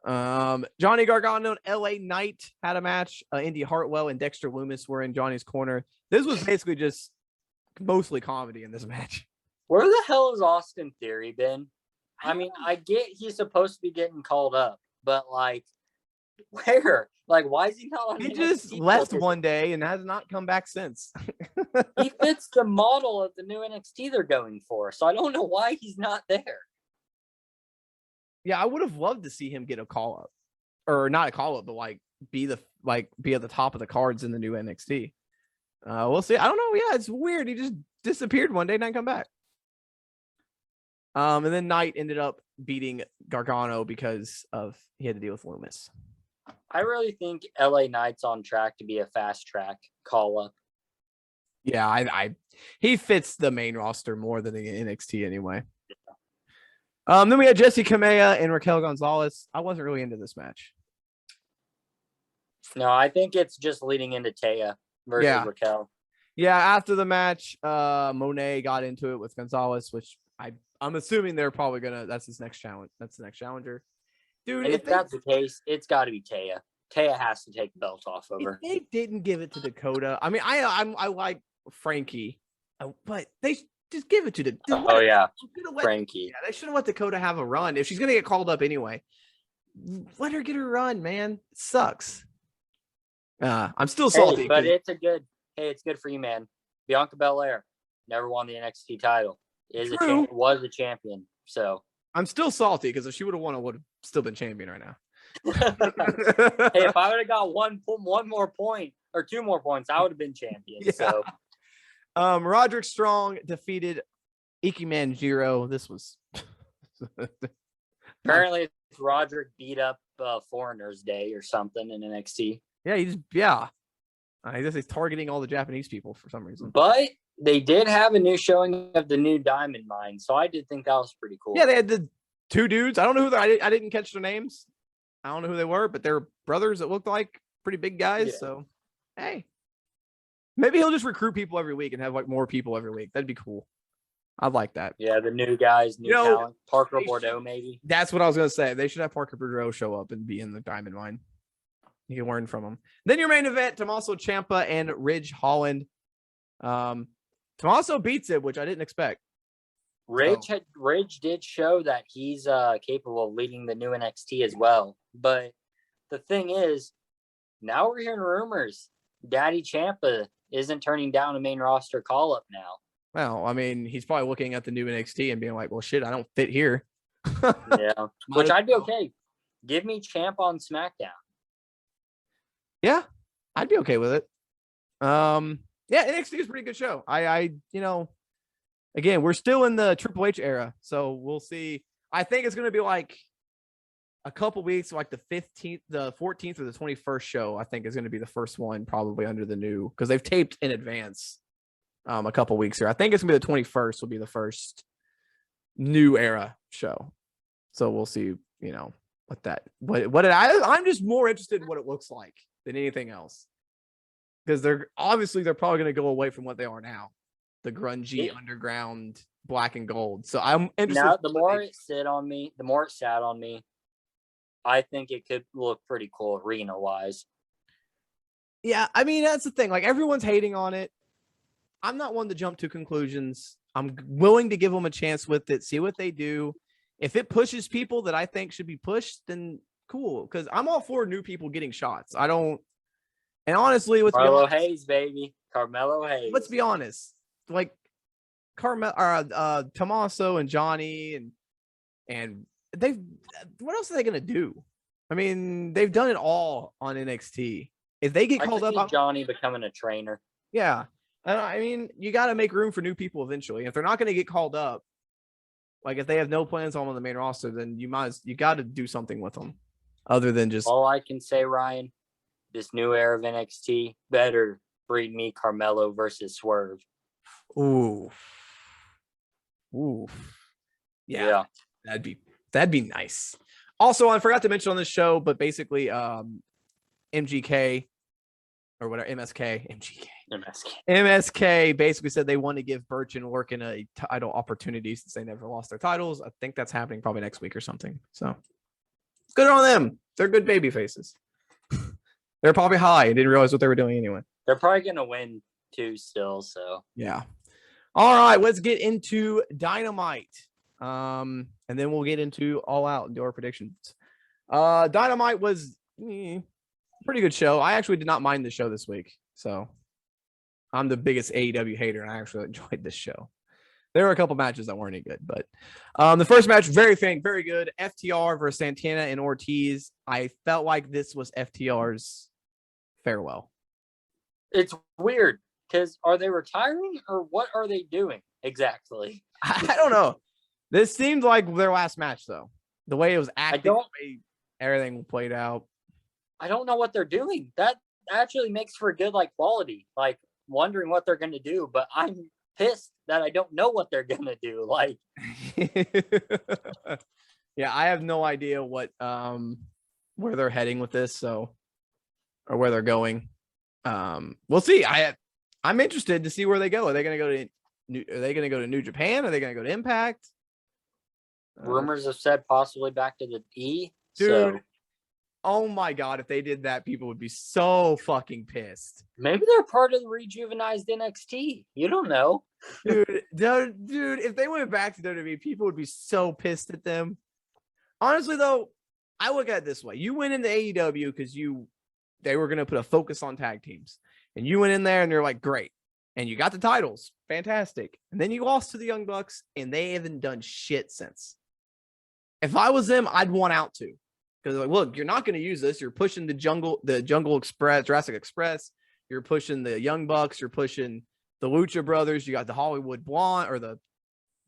Johnny Gargano and LA Knight had a match. Indy Hartwell and Dexter Lumis were in Johnny's corner. This was basically just mostly comedy in this match. Where the hell has Austin Theory been? I mean, I get he's supposed to be getting called up, but like, where? Like, why is he not on He NXT just left one day and has not come back since. He fits the model of the new NXT they're going for, so I don't know why he's not there. Yeah, I would have loved to see him get a call up, or not a call up, but be at the top of the cards in the new NXT. We'll see. I don't know. Yeah, it's weird. He just disappeared one day and didn't come back. And then Knight ended up beating Gargano because he had to deal with Lumis. I really think LA Knight's on track to be a fast track call up. Yeah, he fits the main roster more than the NXT anyway. Then we had Jessie Kamea and Raquel Gonzalez. I wasn't really into this match. No, I think it's just leading into Taya versus Raquel. Yeah, after the match, Monet got into it with Gonzalez, which I'm assuming they're probably gonna. That's his next challenge. That's the next challenger, dude. And if that's the case, it's got to be Taya. Taya has to take the belt off of her. If they didn't give it to Dakota, I mean, I like Frankie, but they just give it to the. Oh yeah, Frankie. Yeah, they should have let Dakota have a run if she's gonna get called up anyway. Let her get her run, man. It sucks. I'm still salty, but it's a good. Hey, it's good for you, man. Bianca Belair never won the NXT title. Was a champion. So I'm still salty because if she would have won, I would have still been champion right now. Hey, if I would have got one more point or 2 more points, I would have been champion. Yeah. So Roderick Strong defeated Ike Manjiro. This was apparently Roderick beat up Foreigner's Day or something in NXT. Yeah, I guess he's targeting all the Japanese people for some reason. But they did have a new showing of the new Diamond Mine, so I did think that was pretty cool. Yeah, they had the 2 dudes. I don't know who I didn't catch their names. I don't know who they were, but they're brothers that looked like pretty big guys. Yeah. So, hey, maybe he'll just recruit people every week and have like more people every week. That'd be cool. I'd like that. Yeah, the new guys, new talent. Parker Bordeaux, maybe. That's what I was gonna say. They should have Parker Bordeaux show up and be in the Diamond Mine. You can learn from him. Then your main event: Tommaso Ciampa and Ridge Holland. Tommaso beats it, which I didn't expect. Ridge did show that he's capable of leading the new NXT as well. But the thing is, now we're hearing rumors Daddy Ciampa isn't turning down a main roster call up now. Well, I mean, he's probably looking at the new NXT and being like, "Well, shit, I don't fit here." Yeah, which I'd be okay. Give me Ciampa on SmackDown. Yeah, I'd be okay with it. Yeah, NXT is a pretty good show. I again, we're still in the Triple H era, so we'll see. I think it's going to be like a couple weeks, like the 15th, the 14th, or the 21st show. I think is going to be the first one, probably under the new, because they've taped in advance a couple weeks here. I think it's going to be the 21st will be the first new era show. So we'll see, I'm just more interested in what it looks like than anything else. Because they're probably going to go away from what they are now, the grungy underground black and gold. So I'm interested. Now, the more it sat on me, I think it could look pretty cool arena wise. Yeah, I mean that's the thing. Like everyone's hating on it. I'm not one to jump to conclusions. I'm willing to give them a chance with it, see what they do. If it pushes people that I think should be pushed, then cool. Because I'm all for new people getting shots. And honestly, Carmelo Hayes, baby. Carmelo Hayes. Let's be honest. Like Tommaso and Johnny and what else are they gonna do? I mean, they've done it all on NXT. If they get called up, Johnny becoming a trainer. Yeah. I mean, you got to make room for new people eventually. If they're not going to get called up, like if they have no plans on the main roster, then you got to do something with them other than just. All I can say, Ryan, this new era of NXT better breed me Carmelo versus Swerve. Ooh. Yeah. That'd be nice. Also, I forgot to mention on this show, but basically, MGK or whatever, MSK basically said they want to give Birch and Lorcan a title opportunity since they never lost their titles. I think that's happening probably next week or something. So good on them. They're good baby faces. They're probably high and didn't realize what they were doing anyway. They're probably going to win too still. So yeah. All right, let's get into Dynamite. And then we'll get into All Out and do our predictions. Dynamite was pretty good show. I actually did not mind the show this week. So I'm the biggest AEW hater, and I actually enjoyed this show. There were a couple matches that weren't any good, but the first match, very good. FTR versus Santana and Ortiz. I felt like this was FTR's farewell. It's weird because are they retiring or what are they doing exactly? I don't know. This seemed like their last match, though. The way it was acting, the way everything played out. I don't know what they're doing. That actually makes for good quality. Wondering what they're going to do, but I'm pissed that I don't know what they're going to do. Yeah, I have no idea what where they're heading with this, or where they're going. We'll see. I'm interested to see where they go. Are they going to go to Are they going to go to New Japan? Are they going to go to Impact? Rumors have said possibly back to the E. Dude, So oh my God, if they did that, people would be so fucking pissed. maybe they're part of the rejuvenized NXT. You don't know. Dude, if they went back to WWE, people would be so pissed at them. Honestly, though, I look at it this way. You went into AEW because they were going to put a focus on tag teams. And you went in there and you're like, great. And you got the titles. Fantastic. And then you lost to the Young Bucks and they haven't done shit since. If I was them, I'd want out too. Because like, look, you're not going to use this. You're pushing the Jungle Express, Jurassic Express. You're pushing the Young Bucks. You're pushing the Lucha Brothers. You got the Hollywood Blonde or the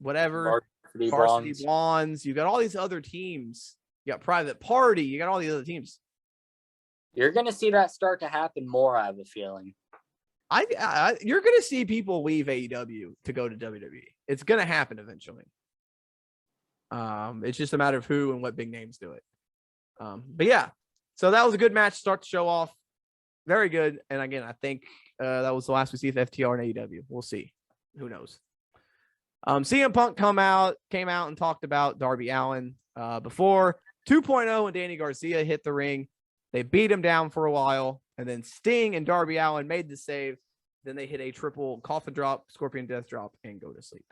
whatever. Varsity Blondes. You got all these other teams. You got Private Party. You got all these other teams. You're going to see that start to happen more, I have a feeling. You're going to see people leave AEW to go to WWE. It's going to happen eventually. It's just a matter of who and what big names do it. But yeah, so that was a good match to start the show off. Very good. And again, I think that was the last we see of FTR and AEW. We'll see. Who knows? CM Punk came out and talked about Darby Allin before 2.0 and Danny Garcia hit the ring. They beat him down for a while, and then Sting and Darby Allin made the save. Then they hit a triple coffin drop, scorpion death drop, and go to sleep.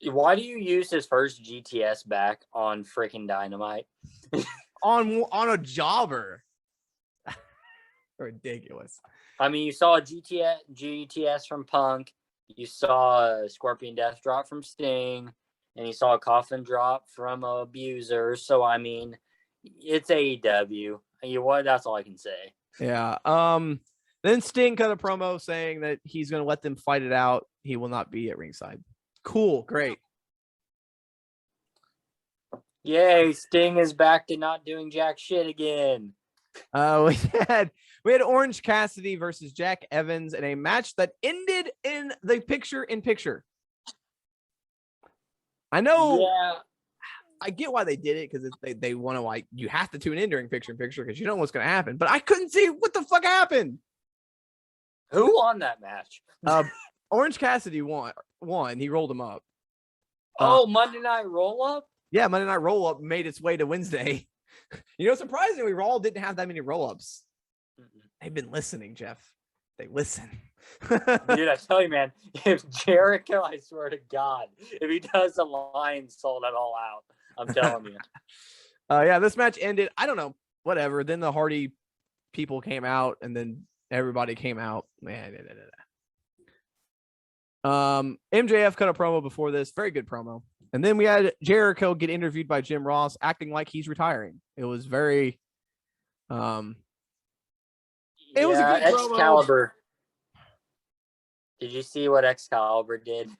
Why do you use his first GTS back on freaking Dynamite? on a jobber. Ridiculous. I mean, you saw a GTS from Punk. You saw a scorpion death drop from Sting. And you saw a coffin drop from Abuser. So, I mean, it's AEW. That's all I can say. Yeah. Then Sting cut a promo saying that he's going to let them fight it out. He will not be at ringside. Cool. Great. Yay. Sting is back to not doing jack shit again. We had Orange Cassidy versus Jack Evans in a match that ended in the picture-in-picture. I know. Yeah. I get why they did it because they want to, like, you have to tune in during picture-in-picture because you know what's going to happen. But I couldn't see what the fuck happened. Who won that match? Orange Cassidy won. He rolled him up. Monday Night Roll-Up? Yeah, Monday Night Roll-Up made its way to Wednesday. You know, surprisingly, Raw didn't have that many roll-ups. They've been listening, Jeff. They listen. Dude, I tell you, man, if Jericho, I swear to God, if he does the line sold it all out, I'm telling you. Yeah, this match ended. I don't know. Whatever. Then the Hardy people came out, and then everybody came out. MJF cut a promo before this. Very good promo. And then we had Jericho get interviewed by Jim Ross, acting like he's retiring. It was very, it was a good promo. Excalibur. Did you see what Excalibur did?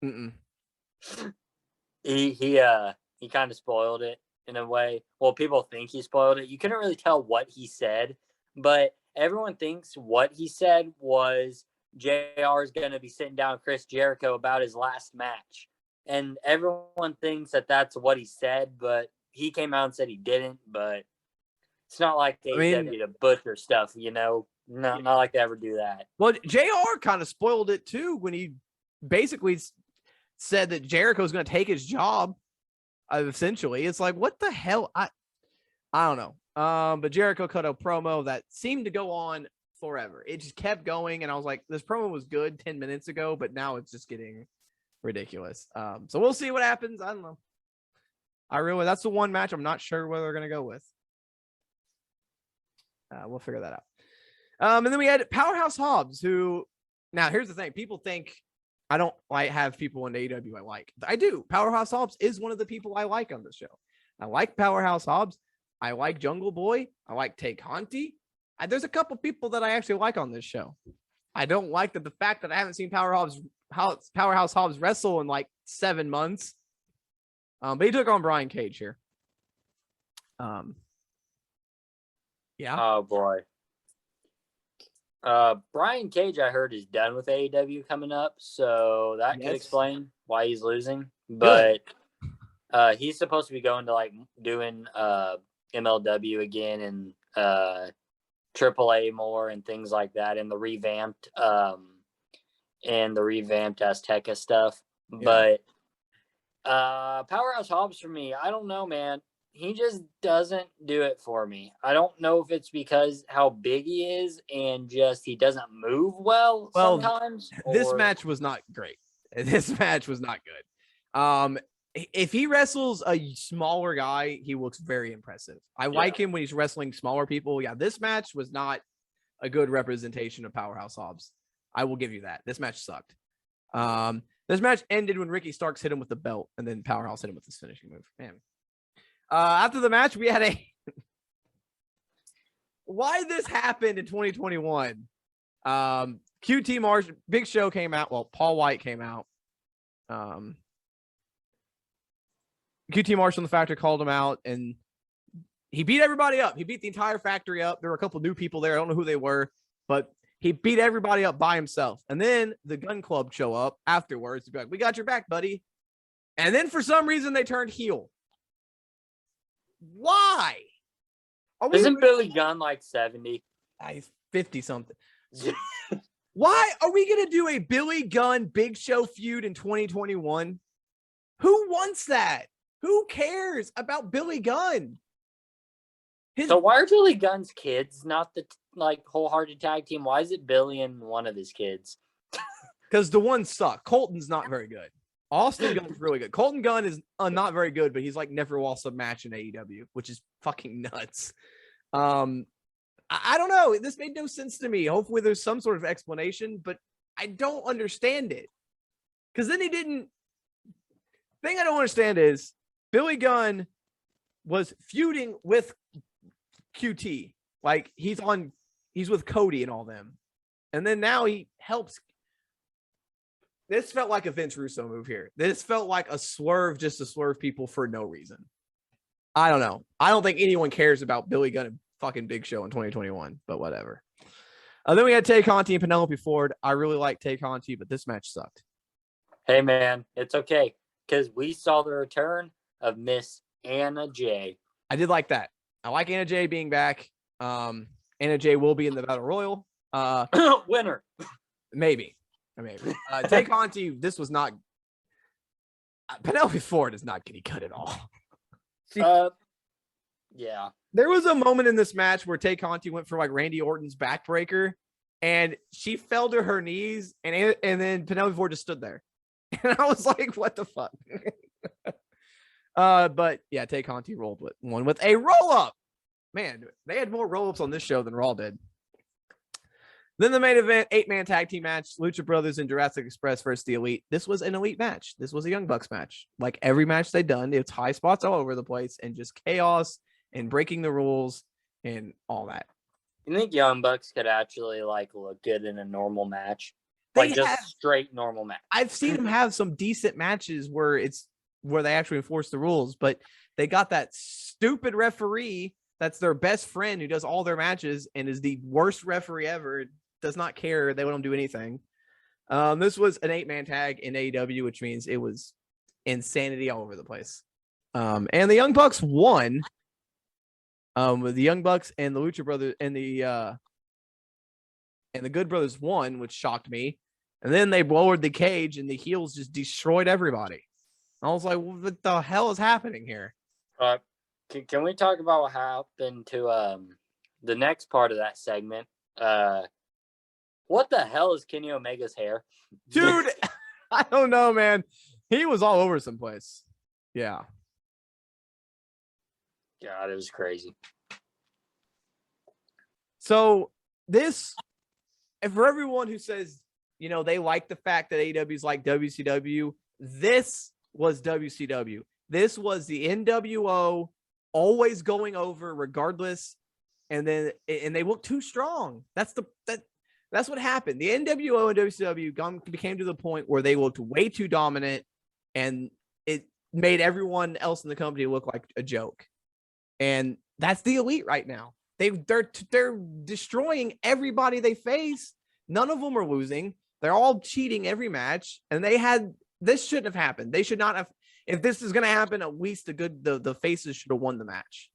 Mm-mm. He kind of spoiled it in a way. Well, people think he spoiled it. You couldn't really tell what he said, but everyone thinks what he said was JR is going to be sitting down with Chris Jericho about his last match. And everyone thinks that that's what he said, but he came out and said he didn't. But it's not like they to butcher stuff, you know? Not like they ever do that. Well, JR kind of spoiled it too when he basically said that Jericho's going to take his job. Essentially, it's like, what the hell? I don't know. But Jericho cut a promo that seemed to go on forever. It just kept going, and I was like, this promo was good 10 minutes ago, but now it's just getting ridiculous. So we'll see what happens. I don't know. That's the one match I'm not sure whether they're going to go with. We'll figure that out. And then we had Powerhouse Hobbs, who, now here's the thing. People think I don't have people in AEW I like. I do. Powerhouse Hobbs is one of the people I like on this show. I like Powerhouse Hobbs. I like Jungle Boy. I like Tay Conti. There's a couple people that I actually like on this show. I don't like the fact that I haven't seen Powerhouse Hobbs wrestle in like 7 months. But he took on Brian Cage here. Yeah. Oh boy. Brian Cage, I heard, is done with AEW coming up, so that could explain why he's losing. But he's supposed to be going to like doing MLW again and AAA more and things like that in the revamped and the revamped Azteca stuff. Yeah. But Powerhouse Hobbs for me, I don't know, man. He just doesn't do it for me. I don't know if it's because how big he is and just he doesn't move well Well, sometimes. this Or match was not great. This match was not good. If he wrestles a smaller guy, he looks very impressive. I like him when he's wrestling smaller people. Yeah, this match was not a good representation of Powerhouse Hobbs. I will give you that. This match sucked. This match ended when Ricky Starks hit him with the belt, and then Powerhouse hit him with his finishing move. Man. After the match, we had a why this happened in 2021. QT Marshall, Big Show came out. Well, Paul White came out. QT Marshall and the Factory called him out, and he beat everybody up. He beat the entire factory up. There were a couple new people there. I don't know who they were, but he beat everybody up by himself. And then the Gun Club show up afterwards to be like, "We got your back, buddy." And then for some reason they turned heel. Why? Isn't Billy Gunn like 70? He's 50 something. Why are we going to do a Billy Gunn Big Show feud in 2021? Who wants that? Who cares about Billy Gunn? So why are Billy Gunn's kids not the wholehearted tag team? Why is it Billy and one of his kids? Because the one suck. Colton's not very good. Austin Gunn's really good. Colton Gunn is not very good, but he's like never lost a match in AEW, which is fucking nuts. I don't know. This made no sense to me. Hopefully there's some sort of explanation, but I don't understand it. Because then he didn't. Thing I don't understand is Billy Gunn was feuding with QT. Like he's with Cody and all them. And then now he helps. This felt like a Vince Russo move here. This felt like a swerve just to swerve people for no reason. I don't know. I don't think anyone cares about Billy Gunn and fucking Big Show in 2021, but whatever. Then we had Tay Conti and Penelope Ford. I really like Tay Conti, but this match sucked. Hey, man, it's okay because we saw the return of Miss Anna Jay. I did like that. I like Anna Jay being back. Anna Jay will be in the Battle Royal. Winner. Maybe. Tay Conti, this was not. Penelope Ford is not getting cut at all. Yeah. There was a moment in this match where Tay Conti went for like Randy Orton's backbreaker, and she fell to her knees, and then Penelope Ford just stood there, and I was like, "What the fuck?" But yeah, Tay Conti rolled with a roll up. Man, they had more roll ups on this show than Raw did. Then the main event, 8-man tag team match, Lucha Brothers and Jurassic Express versus the Elite. This was an Elite match. This was a Young Bucks match. Like every match they'd done, it's high spots all over the place and just chaos and breaking the rules and all that. You think Young Bucks could actually look good in a normal match? Straight normal match. I've seen them have some decent matches where they actually enforce the rules, but they got that stupid referee that's their best friend who does all their matches and is the worst referee ever. Does not care. They won't do anything. This was an 8-man tag in AEW, which means it was insanity all over the place. And the Young Bucks won. With the Young Bucks and the Lucha Brothers and the Good Brothers won, which shocked me. And then they lowered the cage and the heels just destroyed everybody. I was like, what the hell is happening here? Can we talk about what happened to the next part of that segment? What the hell is Kenny Omega's hair? Dude, I don't know, man. He was all over someplace. Yeah. God, it was crazy. So this, and for everyone who says, they like the fact that AEW is like WCW, this was WCW. This was the NWO always going over regardless. And they look too strong. That's what happened. The NWO and WCW became to the point where they looked way too dominant, and it made everyone else in the company look like a joke. And that's the Elite right now. They're destroying everybody they face. None of them are losing. They're all cheating every match, and this shouldn't have happened. They should not have. If this is going to happen, at least the faces should have won the match.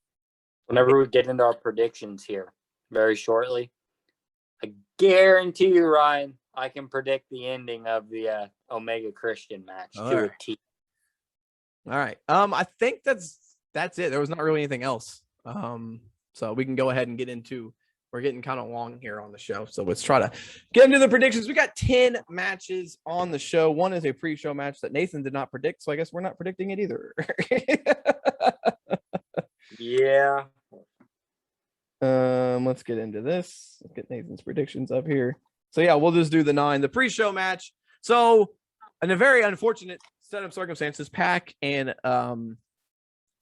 Whenever we get into our predictions here very shortly, I guarantee you, Ryan, I can predict the ending of the Omega Christian match All to right. a T. All right. I think that's it. There was not really anything else. So we can go ahead and get into. We're getting kind of long here on the show, so let's try to get into the predictions. We got 10 matches on the show. One is a pre-show match that Nathan did not predict, so I guess we're not predicting it either. Yeah. Let's get into this. Let's get Nathan's predictions up here. So yeah, we'll just do the 9, the pre-show match. So in a very unfortunate set of circumstances, Pac and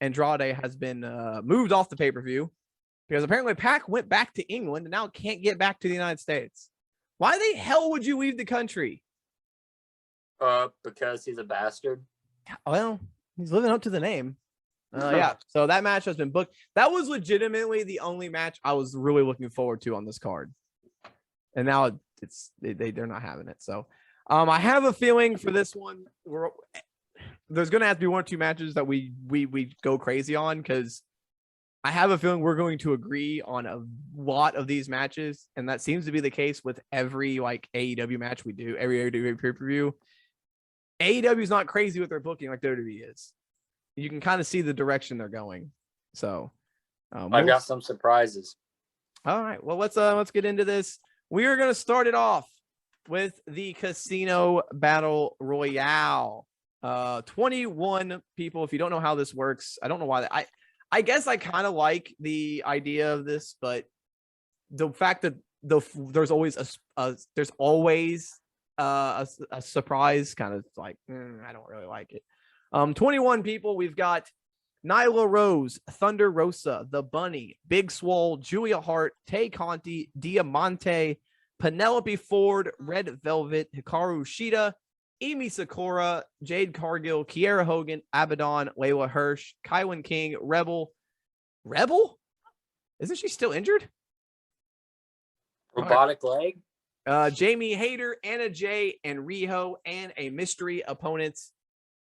Andrade has been moved off the pay-per-view because apparently Pac went back to England and now can't get back to the United States. Why the hell would you leave the country? Because he's a bastard. Well, he's living up to the name. Yeah, so that match has been booked. That was legitimately the only match I was really looking forward to on this card. And now they're not having it. So I have a feeling for this one, there's going to have to be 1 or 2 matches that we go crazy on, because I have a feeling we're going to agree on a lot of these matches, and that seems to be the case with every like AEW match we do, every AEW pay-per-view. AEW is not crazy with their booking like WWE is. You can kind of see the direction they're going. So I've got some surprises. All right. Well, let's get into this. We are going to start it off with the Casino Battle Royale. 21 people. If you don't know how this works, I don't know why. I guess I kind of like the idea of this, but the fact that there's always a surprise kind of like I don't really like it. 21 people. We've got Nyla Rose, Thunder Rosa, The Bunny, Big Swole, Julia Hart, Tay Conti, Diamante, Penelope Ford, Red Velvet, Hikaru Shida, Emi Sakura, Jade Cargill, Kiera Hogan, Abaddon, Layla Hirsch, Kylin King, Rebel? Isn't she still injured? Robotic leg? Jamie Hayter, Anna Jay, and Riho, and a mystery opponent.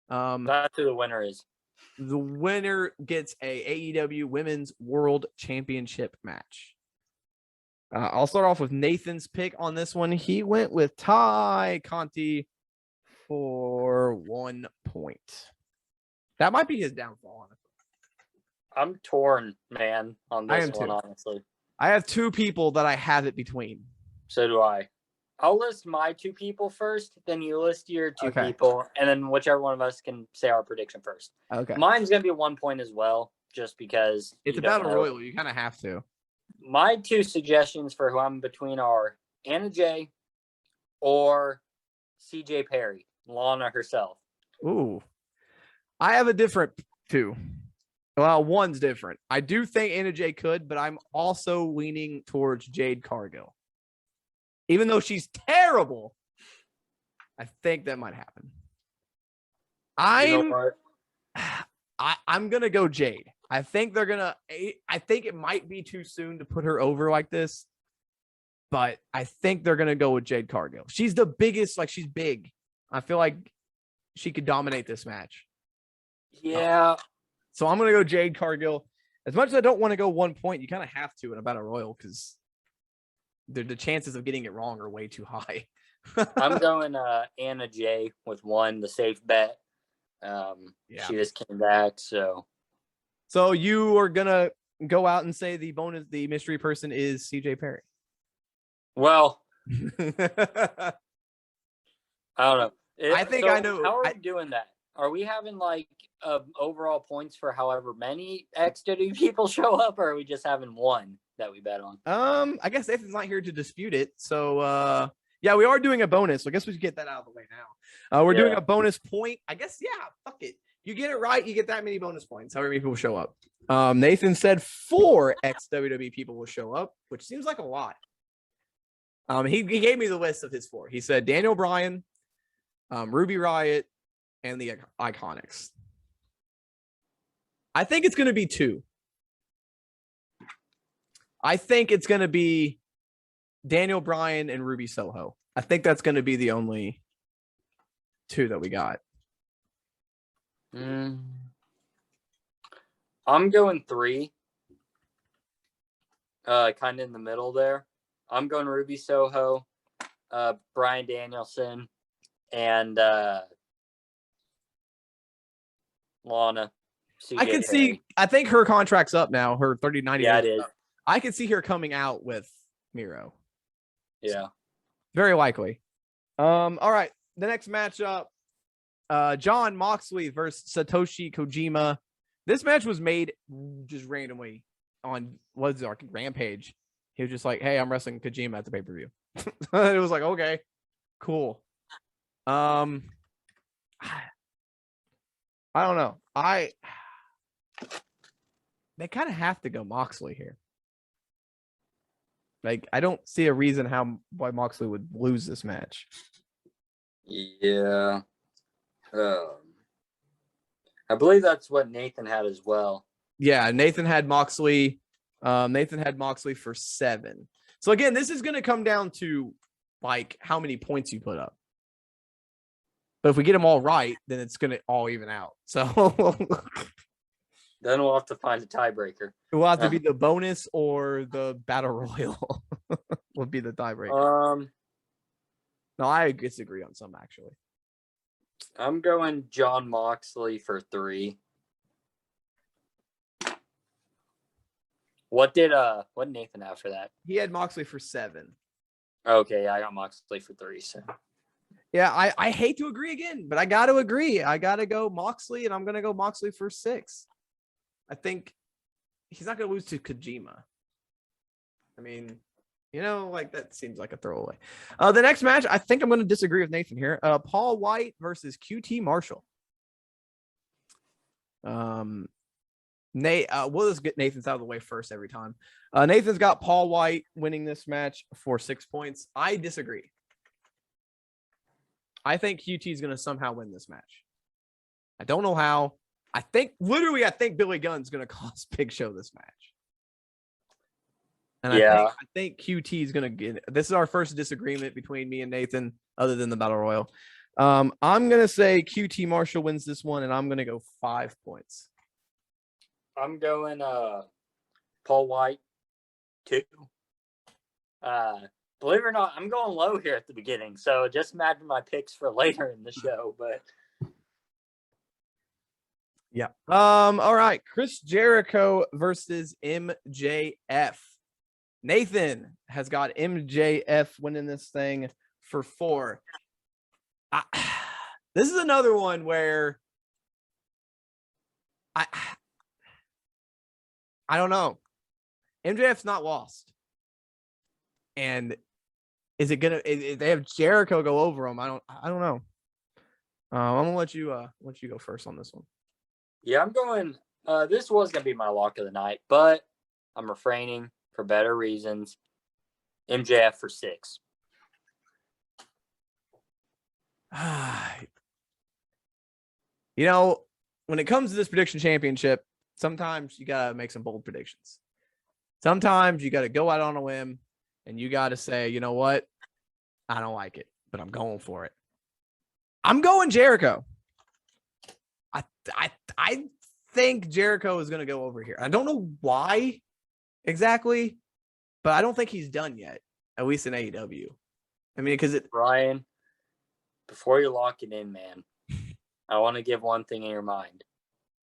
That's who the winner is. The winner gets a AEW Women's World Championship match. I'll start off with Nathan's pick on this one. He went with Tay Conti for 1 point. That might be his downfall, honestly. I'm torn, man, on this one, honestly. I have 2 people that I have it between. So do I. I'll list my 2 people first, then you list your 2 people, and then whichever one of us can say our prediction first. Okay. Mine's going to be 1 point as well, just because it's a battle royal. You kind of have to. My 2 suggestions for who I'm between are Anna Jay or CJ Perry, Lana herself. Ooh. I have a different 2. Well, one's different. I do think Anna Jay could, but I'm also leaning towards Jade Cargill. Even though she's terrible, I think that might happen. I'm gonna go Jade. I think it might be too soon to put her over like this, but I think they're gonna go with Jade Cargill. She's the biggest, like she's big. I feel like she could dominate this match. Yeah. So I'm gonna go Jade Cargill. As much as I don't want to go 1 point, you kind of have to in a battle royal because the chances of getting it wrong are way too high. I'm going Anna Jay with 1, the safe bet. She just came back, so you are gonna go out and say the mystery person is CJ Perry. Well, I don't know. I think I know. How are we doing that? Are we having like overall points for however many XW people show up, or are we just having 1 that we bet on? I guess Nathan's not here to dispute it. So yeah, we are doing a bonus. So I guess we should get that out of the way now. We're doing a bonus point. I guess, yeah, fuck it. You get it right, you get that many bonus points, however many people show up. Nathan said 4 ex-WWE people will show up, which seems like a lot. He gave me the list of his 4. He said Daniel Bryan, Ruby Riott, and the Iconics. I think it's going to be 2. I think it's going to be Daniel Bryan and Ruby Soho. I think that's going to be the only 2 that we got. I'm going 3. Kind of in the middle there. I'm going Ruby Soho, Bryan Danielson and Lana. I can see. I think her contract's up now. Her 30-90 Yeah, it days is. I can see her coming out with Miro. Yeah. Very likely. All right. The next matchup, John Moxley versus Satoshi Kojima. This match was made just randomly on what's our Rampage. He was just like, "Hey, I'm wrestling Kojima at the pay-per-view." It was like, okay, cool. I don't know. They kind of have to go Moxley here. Like, I don't see a reason why Moxley would lose this match. Yeah. I believe that's what Nathan had as well. Yeah, Nathan had Moxley. Nathan had Moxley for 7. So again, this is going to come down to like how many points you put up. But if we get them all right, then it's going to all even out. So then we'll have to find a tiebreaker. It will have to be the bonus or the battle royal would be the tiebreaker. No, I disagree on some actually. I'm going John Moxley for 3. What did Nathan have for that? He had Moxley for 7. Okay, yeah, I got Moxley for 3. So yeah, I hate to agree again, but I got to agree. I got to go Moxley, and I'm going to go Moxley for 6. I think he's not going to lose to Kojima. I mean, like that seems like a throwaway. The next match, I think I'm going to disagree with Nathan here. Paul White versus QT Marshall. We'll just get Nathan's out of the way first every time. Nathan's got Paul White winning this match for 6 points. I disagree. I think QT is going to somehow win this match. I don't know how. I think Billy Gunn's going to cost Big Show this match. And I think QT is going to get it. This is our first disagreement between me and Nathan, other than the Battle Royal. I'm going to say QT Marshall wins this one, and I'm going to go 5 points. I'm going Paul White 2. Believe it or not, I'm going low here at the beginning. So just imagine my picks for later in the show. But yeah. All right. Chris Jericho versus MJF. Nathan has got MJF winning this thing for 4. This is another one where I don't know. MJF's not lost. And is it gonna? They have Jericho go over him? I don't know. I'm gonna let you go first on this one. Yeah, I'm going. This was gonna be my lock of the night, but I'm refraining for better reasons. MJF for 6. When it comes to this prediction championship, sometimes you gotta make some bold predictions. Sometimes you gotta go out on a whim. And you got to say, you know what? I don't like it, but I'm going for it. I'm going Jericho. I think Jericho is going to go over here. I don't know why exactly, but I don't think he's done yet, at least in AEW. I mean, because Brian, before you lock it in, man, I want to give one thing in your mind.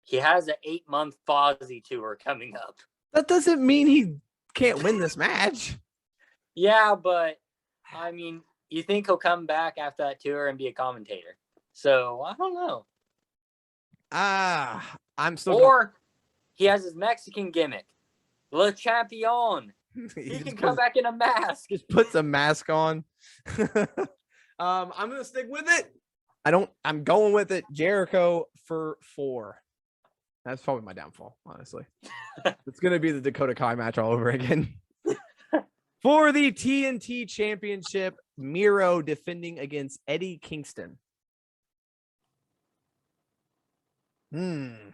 He has an 8-month Fozzy tour coming up. That doesn't mean he can't win this match. Yeah, but I mean, you think he'll come back after that tour and be a commentator? So I don't know. I'm still. Or he has his Mexican gimmick, Le Champion. He can come back in a mask. Just puts a mask on. I'm gonna stick with it. I'm going with it. Jericho for 4. That's probably my downfall, honestly. It's gonna be the Dakota Kai match all over again. For the TNT Championship, Miro defending against Eddie Kingston. I'm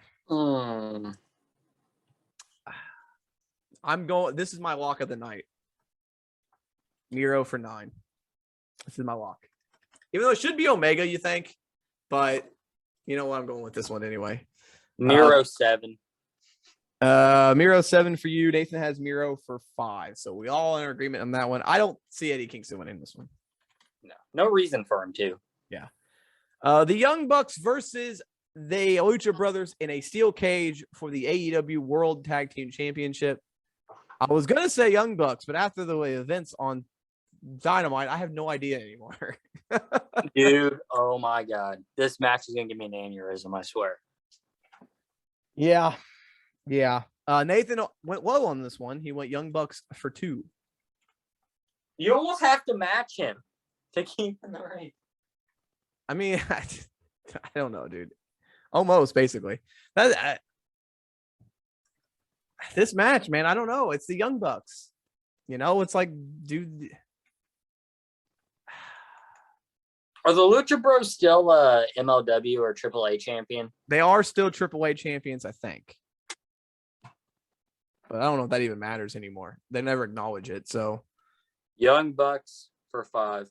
going. This is my lock of the night. Miro for 9. This is my lock. Even though it should be Omega, you think, but you know what? I'm going with this one anyway. Miro 7. Miro 7 for you. Nathan has Miro for 5. So we all in agreement on that one. I don't see Eddie Kingston winning this one. No reason for him to. Yeah. The Young Bucks versus the Lucha Brothers in a steel cage for the AEW World Tag Team Championship. I was going to say Young Bucks, but after the events on Dynamite, I have no idea anymore. Dude, oh my God. This match is going to give me an aneurysm, I swear. Yeah. Nathan went low on this one. He went Young Bucks for 2. You almost have to match him to keep in the ring. I mean, I don't know, dude. Almost, basically. This match, man, I don't know. It's the Young Bucks. You know, it's like, dude. Are the Lucha Bros still MLW or AAA champion? They are still AAA champions, I think. But I don't know if that even matters anymore. They never acknowledge it, so. Young Bucks for 5.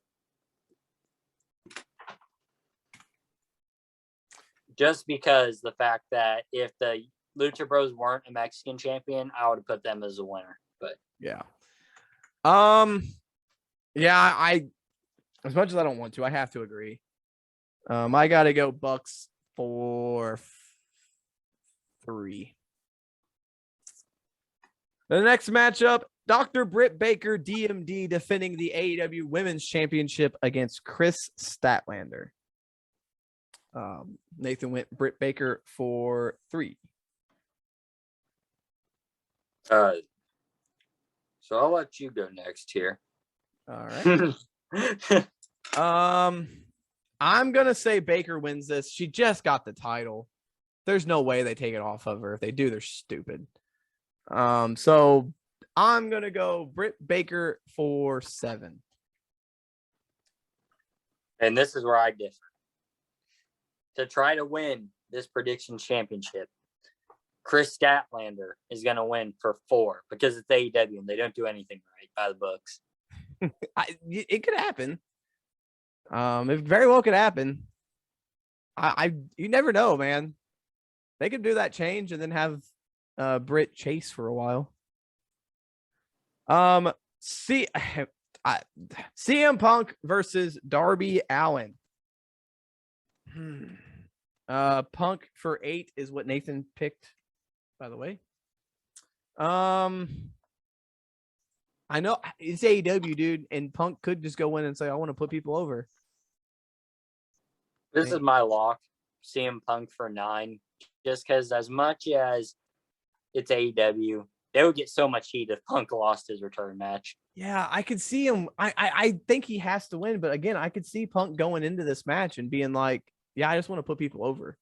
Just because the fact that if the Lucha Bros weren't a Mexican champion, I would have put them as a winner. But yeah. Yeah, I as much as I don't want to, I have to agree. I gotta go Bucks for 3. The next matchup, Dr. Britt Baker, DMD, defending the AEW Women's Championship against Chris Statlander. Nathan went Britt Baker for 3. so I'll let you go next here. All right. I'm gonna say Baker wins this. She just got the title. There's no way they take it off of her. If they do, they're stupid. So I'm gonna go Britt Baker for 7. And this is where I differ. To try to win this prediction championship, Chris Statlander is going to win for 4 because it's AEW and they don't do anything right by the books. It could happen. It very well could happen. You never know, man. They could do that change and then have Britt chase for a while. CM Punk versus Darby Allin. Punk for 8 is what Nathan picked, by the way. I know it's AEW, dude, and Punk could just go in and say, I want to put people over. This is my lock. CM Punk for 9. Just because as much as it's AEW, they would get so much heat if Punk lost his return match. Yeah, I could see him. I think he has to win, but again, I could see Punk going into this match and being like, yeah, I just want to put people over.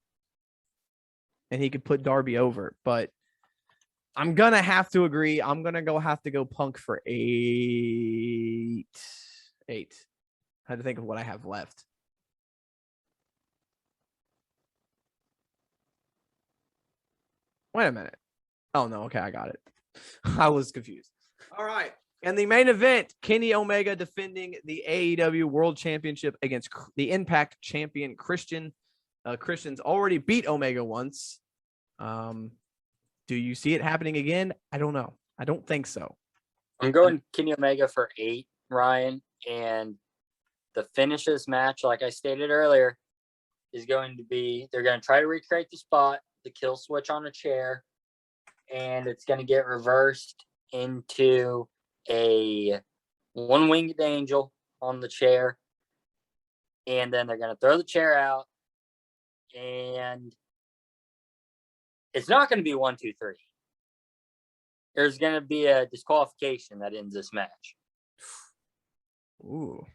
And he could put Darby over, but I'm going to have to agree. I'm going to have to go Punk for 8. I had to think of what I have left. Wait a minute. Oh, no. Okay, I got it. I was confused. All right. And the main event, Kenny Omega defending the AEW World Championship against the Impact champion Christian. Christian's already beat Omega once. Do you see it happening again? I don't know. I don't think so. I'm going Kenny Omega for 8, Ryan. And the finish of this match, like I stated earlier, is going to be, they're going to try to recreate the spot, the kill switch on a chair, and it's going to get reversed into a one-winged angel on the chair. And then they're going to throw the chair out. And it's not going to be 1, 2, 3. There's going to be a disqualification that ends this match. Ooh.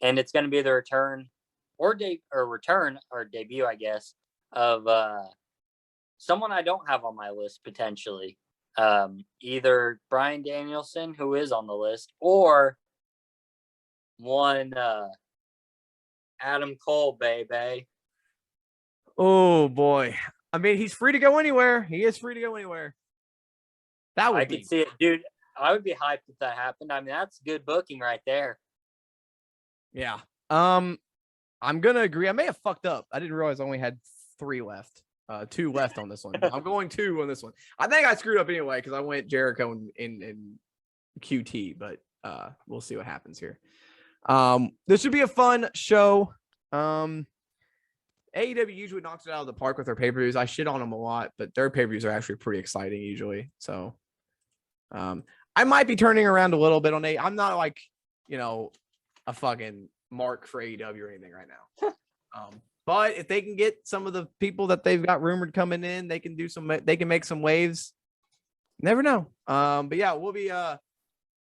And it's going to be the return or debut, I guess, of someone I don't have on my list potentially. Either Bryan Danielson, who is on the list, or one Adam Cole, baby. Oh, boy. I mean, he's free to go anywhere. He is free to go anywhere. That would I could see it, dude. I would be hyped if that happened. I mean, that's good booking right there. Yeah. I'm gonna agree. I may have fucked up. I didn't realize I only had 3 left. 2 left on this one. I'm going 2 on this one. I think I screwed up anyway because I went Jericho in QT, but we'll see what happens here. This should be a fun show. AEW usually knocks it out of the park with their pay-per-views. I shit on them a lot, but their pay-per-views are actually pretty exciting usually. So I might be turning around a little bit on A. I'm not like, a fucking mark for AEW or anything right now. But if they can get some of the people that they've got rumored coming in, they can make some waves. Never know. But yeah, we'll be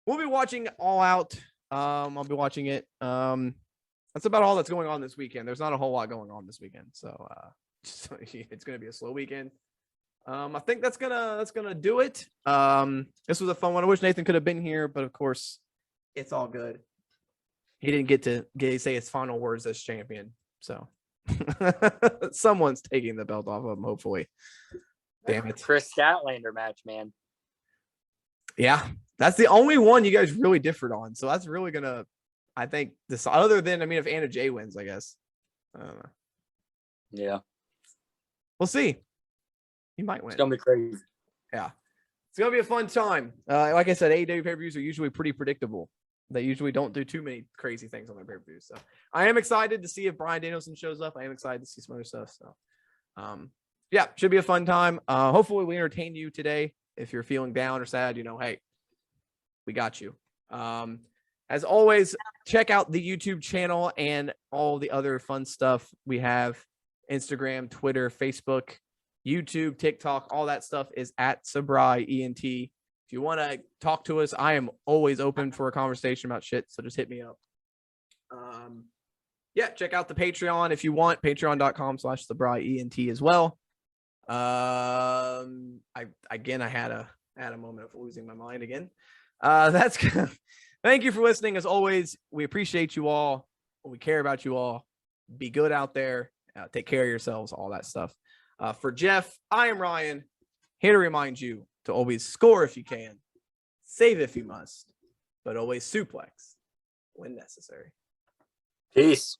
watching All Out. I'll be watching it. That's about all that's going on this weekend. There's not a whole lot going on this weekend. So it's gonna be a slow weekend. I think that's gonna do it. This was a fun one. I wish Nathan could have been here, but of course, it's all good. He didn't get to say his final words as champion. So someone's taking the belt off of him, hopefully. Damn it. Chris Statlander match, man. Yeah, that's the only one you guys really differed on. So that's really gonna, I think, this other than, if Anna Jay wins, I guess. Yeah. We'll see. He might win. It's gonna be crazy. Yeah. It's gonna be a fun time. Like I said, AEW pay-per-views are usually pretty predictable. They usually don't do too many crazy things on their pay-per-views. So I am excited to see if Bryan Danielson shows up. I am excited to see some other stuff. So yeah, should be a fun time. Hopefully we entertain you today. If you're feeling down or sad, hey, we got you. As always, check out the YouTube channel and all the other fun stuff we have. Instagram, Twitter, Facebook, YouTube, TikTok, all that stuff is at Sabrai ENT. If you want to talk to us, I am always open for a conversation about shit. So just hit me up. Yeah, check out the Patreon if you want. Patreon.com/Sabrai ENT as well. I had a moment of losing my mind again. That's thank you for listening. As always, we appreciate you all. We care about you all. Be good out there. Take care of yourselves, all that stuff. For Jeff, I am Ryan, here to remind you to always score if you can, save if you must, but always suplex when necessary. Peace.